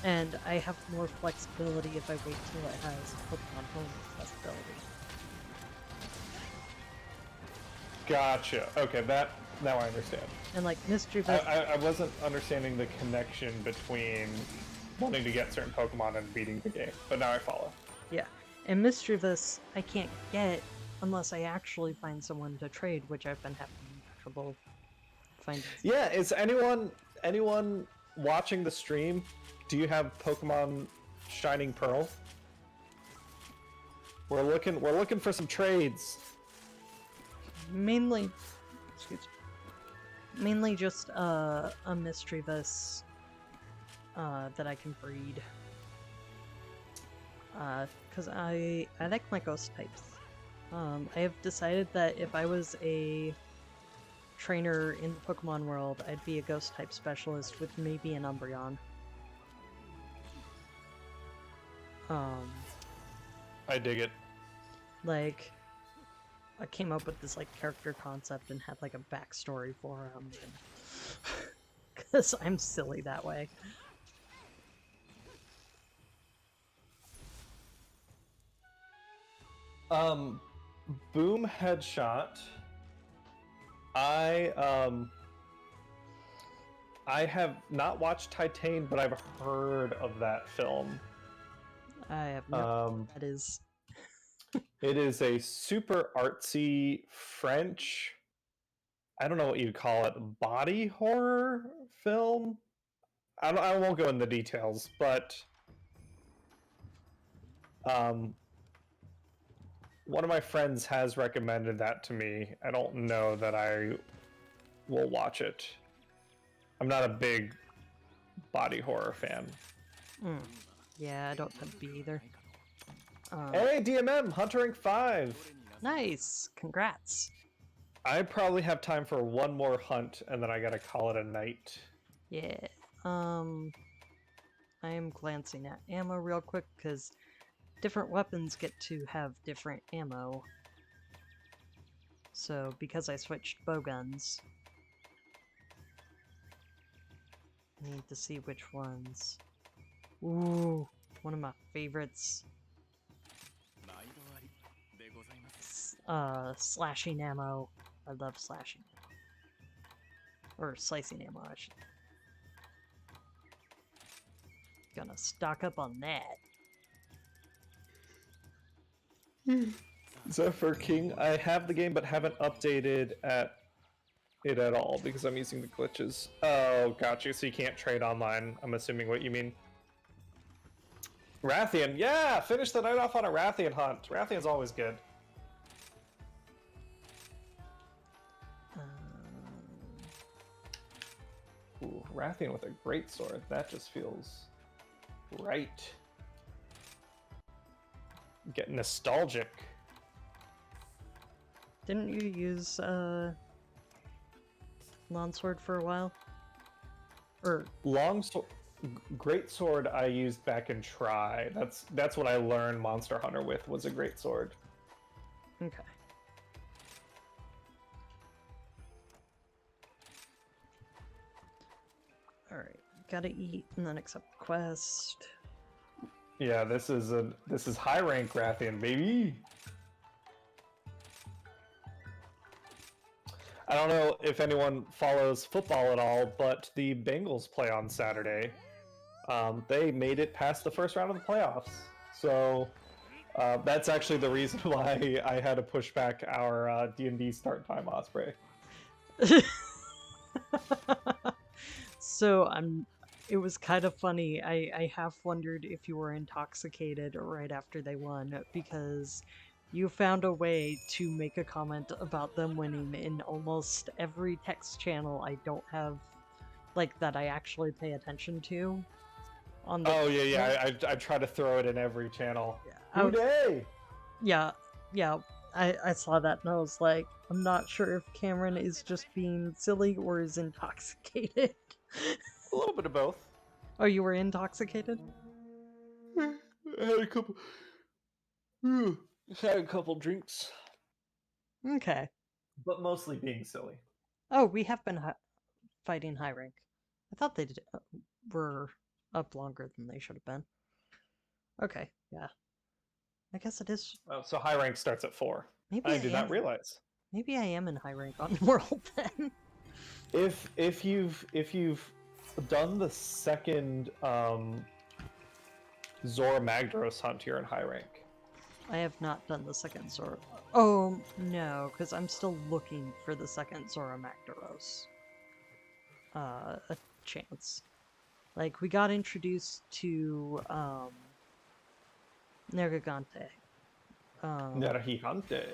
B: And I have more flexibility if I wait till it has Pokemon Home accessibility.
A: Gotcha. Okay, now I understand.
B: And like Mischievous,
A: I wasn't understanding the connection between wanting to get certain Pokemon and beating the game, but now I follow.
B: yeah. And Mischievous, I can't get unless I actually find someone to trade, which I've been having trouble finding.
A: Yeah, is anyone watching the stream? Do you have Pokemon Shining Pearl? We're looking for some trades.
B: Mainly, mainly just a Mischievous that I can breed. Because I like my ghost types. I have decided that if I was a trainer in the Pokemon world, I'd be a ghost type specialist with maybe an Umbreon.
A: I dig it.
B: Like, I came up with this like character concept and had like a backstory for him, because I'm silly that way.
A: Boom Headshot. I have not watched Titan, but I've heard of that film.
B: I have no that is.
A: It is a super artsy French, I don't know what you'd call it, body horror film. I won't go into the details, but one of my friends has recommended that to me. I don't know that I will watch it. I'm not a big body horror fan.
B: Yeah, I don't tend to be either.
A: Hey, DMM, Hunter Inc. 5!
B: Nice! Congrats!
A: I probably have time for one more hunt, and then I gotta call it a night.
B: Yeah. I am glancing at ammo real quick, because different weapons get to have different ammo. So, because I switched bowguns, I need to see which ones. Ooh, one of my favorites. Slashing ammo. I love slashing ammo. Or slicing ammo, I should. Gonna stock up on that.
A: Zephyr King, I have the game but haven't updated it at all because I'm using the glitches. Oh, gotcha. So you can't trade online, I'm assuming what you mean. Rathian, yeah! Finish the night off on a Rathian hunt. Rathian's always good. Ooh, Rathian with a great sword. That just feels right. Get nostalgic.
B: Didn't you use Longsword for a while? Or
A: Longsword, great sword I used back in Try. That's what I learned Monster Hunter with, was a great sword.
B: okay. Alright, gotta eat and then accept the quest.
A: Yeah, this is high rank Rathian, baby. I don't know if anyone follows football at all, but the Bengals play on Saturday. They made it past the first round of the playoffs, so that's actually the reason why I had to push back our D&D start time, Osprey.
B: So it was kind of funny. I have wondered if you were intoxicated right after they won, because you found a way to make a comment about them winning in almost every text channel I don't have, like, that I actually pay attention to. On the
A: Oh yeah. I try to throw it in every channel.
B: Yeah,
A: Hooday!
B: yeah. I saw that and I was like, I'm not sure if Cameron is just being silly or is intoxicated.
A: A little bit of both.
B: Oh, you were intoxicated?
A: I had a couple drinks.
B: Okay.
A: But mostly being silly.
B: Oh, we have been fighting high rank. I thought they were up longer than they should have been. Okay, yeah. I guess it is.
A: Oh, so high rank starts at 4.
B: Maybe
A: I did not realize.
B: Maybe I am in high rank on World then.
A: If you've done the second Zora Magdaros hunt, you're in high rank.
B: I have not done the second Zora. Oh no, because I'm still looking for the second Zora Magdaros. A chance. Like we got introduced to Nergigante.
A: Nergigante.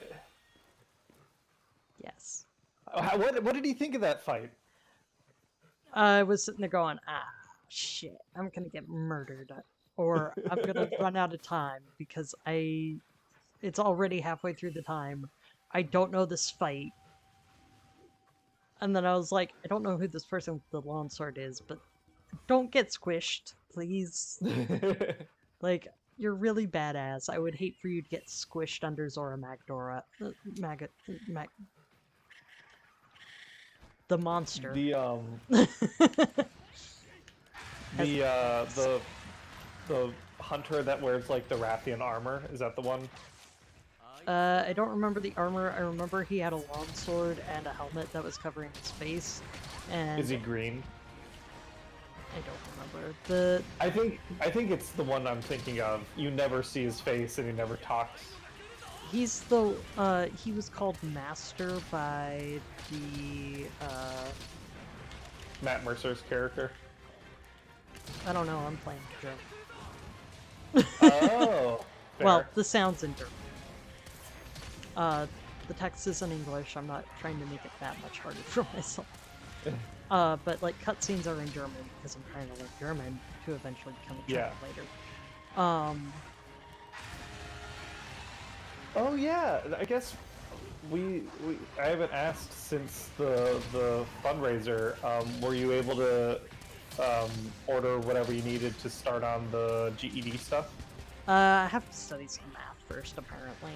B: Yes.
A: What did he think of that fight?
B: I was sitting there going, shit, I'm gonna get murdered. Or I'm gonna run out of time because it's already halfway through the time. I don't know this fight. And then I was like, I don't know who this person with the longsword is, but don't get squished, please. Like, you're really badass. I would hate for you to get squished under Zora Magdora. The monster.
A: The hunter that wears like the Rathian armor, is that the one?
B: I don't remember the armor. I remember he had a longsword and a helmet that was covering his face. And
A: is he green?
B: I don't remember.
A: I think it's the one I'm thinking of. You never see his face and he never talks.
B: He's he was called Master by the
A: Matt Mercer's character.
B: I don't know, I'm playing German.
A: Oh, fair.
B: Well, the sound's in German. The text is in English. I'm not trying to make it that much harder for myself. But like cutscenes are in German because I'm trying to learn German to eventually become a translator.
A: Oh yeah, I guess I haven't asked since the fundraiser. Were you able to order whatever you needed to start on the GED stuff?
B: I have to study some math first, apparently.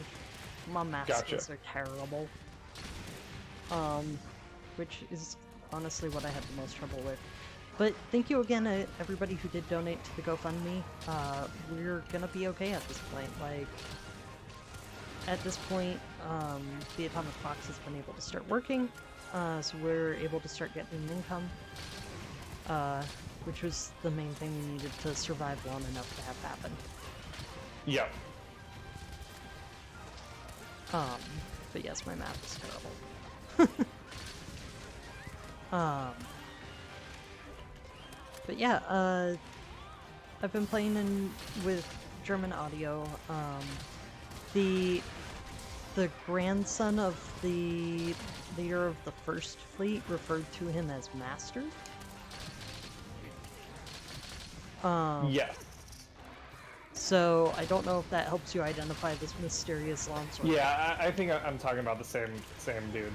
B: My math skills are terrible. Which is honestly what I had the most trouble with. But thank you again to everybody who did donate to the GoFundMe. We're gonna be okay at this point. Like, at this point, the Atomic Box has been able to start working, so we're able to start getting an income, which was the main thing we needed to survive long enough to have happen.
A: Yep.
B: But yes, my math is terrible. But yeah, I've been playing with German audio. The grandson of the leader of the First Fleet referred to him as Master.
A: Yes.
B: So I don't know if that helps you identify this mysterious longsword.
A: Yeah, I think I'm talking about the same dude.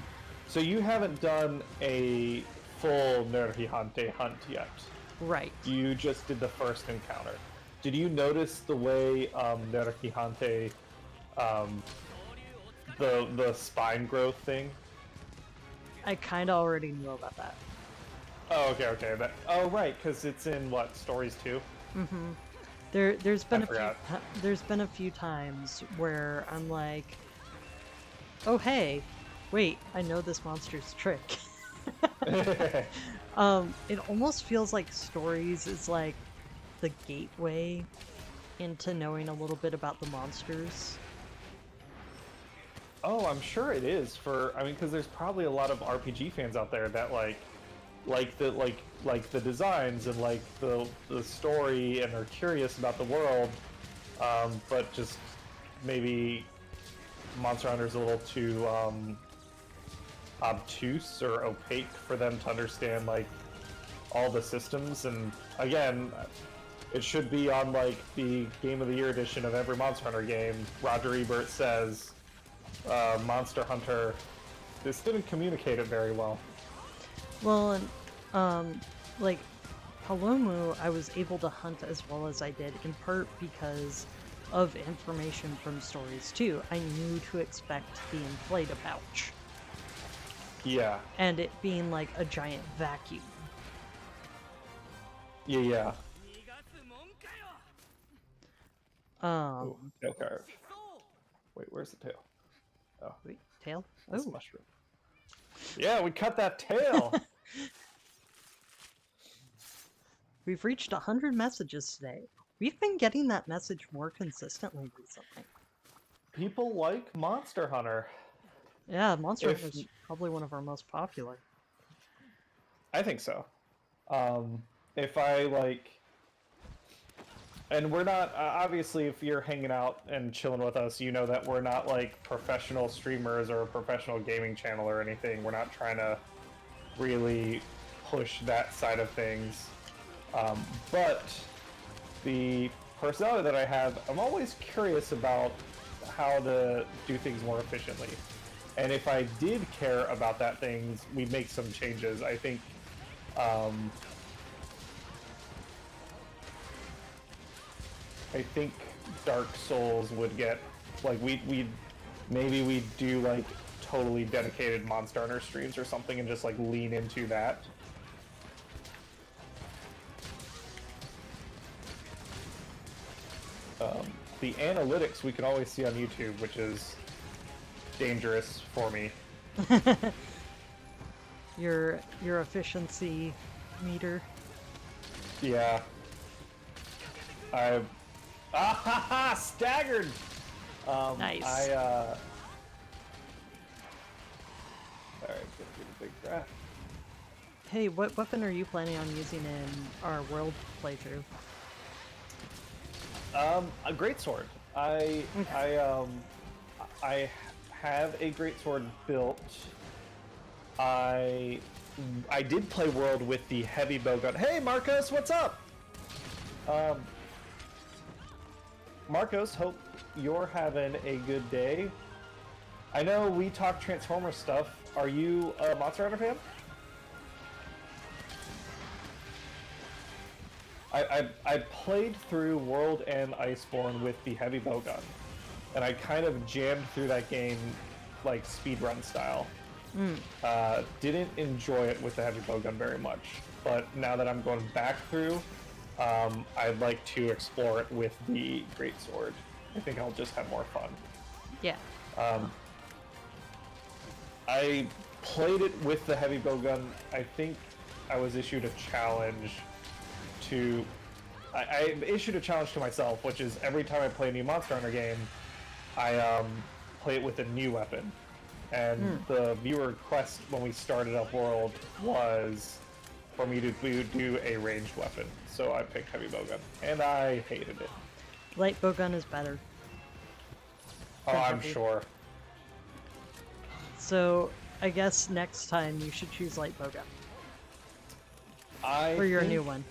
A: So you haven't done a full Nergigante hunt yet.
B: Right.
A: You just did the first encounter. Did you notice the way Nergigante, the spine growth thing?
B: I kind of already knew about that.
A: Oh, okay. Oh, right, because it's in what, Stories 2?
B: Mm-hmm. There's been a few times where I'm like, oh hey, wait, I know this monster's trick. It almost feels like Stories is like the gateway into knowing a little bit about the monsters.
A: Oh, I'm sure it is because there's probably a lot of RPG fans out there that like the designs and like the story and are curious about the world, but just maybe Monster Hunter's a little too obtuse or opaque for them to understand like all the systems. And again, it should be on like the Game of the Year edition of every Monster Hunter game. Roger Ebert says Monster Hunter just didn't communicate it very well.
B: Well, and like Palomu, I was able to hunt as well as I did in part because of information from Stories 2. I knew to expect the inflata pouch.
A: Yeah.
B: And it being like a giant vacuum.
A: Yeah. Ooh, tail carved. Wait, where's the tail? Oh,
B: Wait, tail?
A: it's a
B: Oh.
A: mushroom. Yeah, we cut that tail!
B: We've reached 100 messages today. We've been getting that message more consistently recently.
A: People like Monster Hunter.
B: Yeah, Monster
A: If
B: Hunter is probably one of our most popular.
A: I think so. If I like, and we're not obviously. If you're hanging out and chilling with us, you know that we're not like professional streamers or a professional gaming channel or anything. We're not trying to really push that side of things. But the personality that I have, I'm always curious about how to do things more efficiently. And if I did care about that things, we'd make some changes. I think Dark Souls would get like we'd do like totally dedicated Monster Hunter streams or something and just like lean into that. The analytics we can always see on YouTube, which is dangerous for me.
B: Your efficiency meter.
A: Yeah. Staggered!
B: Nice.
A: Alright, get through the big graph.
B: Hey, what weapon are you planning on using in our world playthrough?
A: A greatsword. I have a greatsword built. I did play World with the heavy bowgun. Hey Marcos, what's up? Marcos, hope you're having a good day. I know we talk Transformers stuff. Are you a Monster Hunter fan? I played through World and Iceborne with the heavy bowgun, and I kind of jammed through that game like speedrun style. Didn't enjoy it with the heavy bowgun very much, but now that I'm going back through, I'd like to explore it with the greatsword. I think I'll just have more fun.
B: Yeah.
A: I played it with the heavy bowgun. I think I was issued a challenge to... I issued a challenge to myself, which is every time I play a new Monster Hunter game, I play it with a new weapon. And the viewer request when we started up World was for me to do a ranged weapon. So I picked heavy bowgun, and I hated it.
B: Light bowgun is better.
A: Oh, I'm sure.
B: So, I guess next time you should choose light bowgun. For your new one.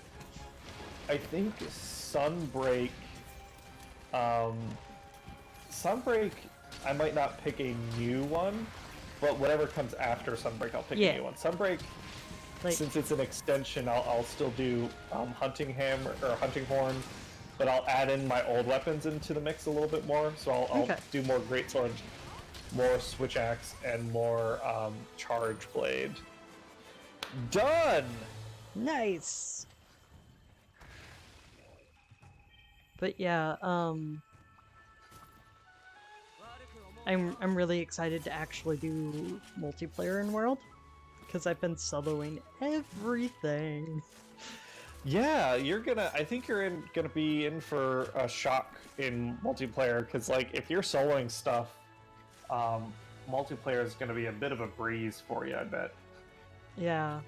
A: I think Sunbreak... Sunbreak, I might not pick a new one, but whatever comes after Sunbreak, I'll pick a new one. Sunbreak, since it's an extension, I'll still do Hunting Hammer or Hunting Horn, but I'll add in my old weapons into the mix a little bit more. So I'll do more Greatsword, more Switch Axe, and more Charge Blade. Done!
B: Nice! But yeah, I'm really excited to actually do multiplayer in World, because I've been soloing everything.
A: Yeah, I think you're gonna be in for a shock in multiplayer, because like if you're soloing stuff, multiplayer is gonna be a bit of a breeze for you, I bet.
B: Yeah.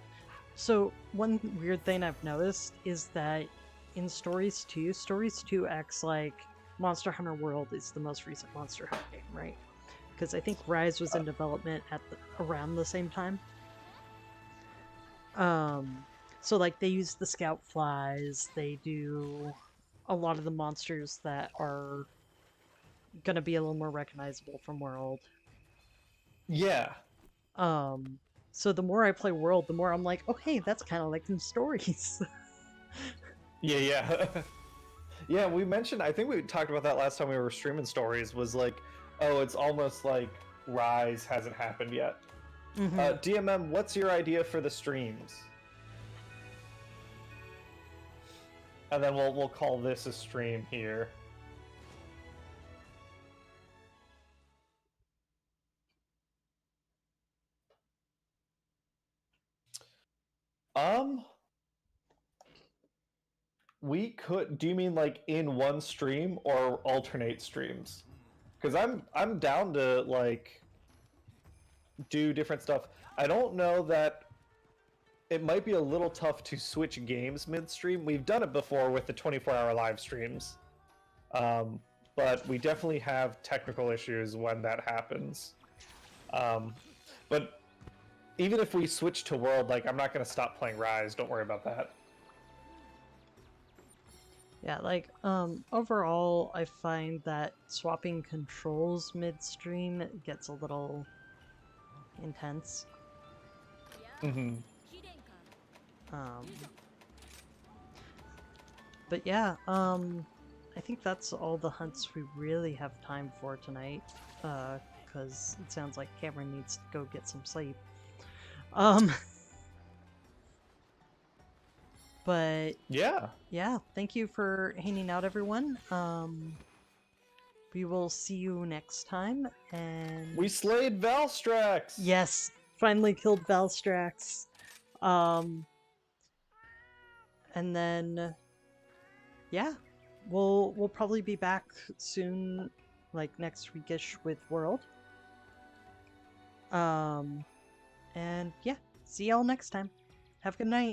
B: So one weird thing I've noticed is that in Stories 2 acts like Monster Hunter World is the most recent Monster Hunter game, right? Because I think Rise was in development at around the same time. So like they use the scout flies, they do a lot of the monsters that are gonna be a little more recognizable from World.
A: Yeah.
B: So the more I play World, the more I'm like, oh hey, that's kind of like in Stories.
A: Yeah. Yeah, we mentioned, I think we talked about that last time we were streaming Stories, was like, oh, it's almost like Rise hasn't happened yet. DMM, what's your idea for the streams? And then we'll call this a stream here. We could. Do you mean like in one stream or alternate streams? Because I'm down to like do different stuff. I don't know that it might be a little tough to switch games midstream. We've done it before with the 24-hour live streams, but we definitely have technical issues when that happens. But even if we switch to World, like I'm not going to stop playing Rise. Don't worry about that.
B: Yeah, like, overall, I find that swapping controls midstream gets a little intense.
A: Mm-hmm.
B: Um, but yeah, I think that's all the hunts we really have time for tonight, because it sounds like Cameron needs to go get some sleep. But
A: Yeah.
B: yeah, thank you for hanging out, everyone. We will see you next time, and
A: We slayed Valstrax!
B: yes, finally killed Valstrax. And then yeah, we'll probably be back soon, like next weekish with World. And yeah, see y'all next time. Have a good night.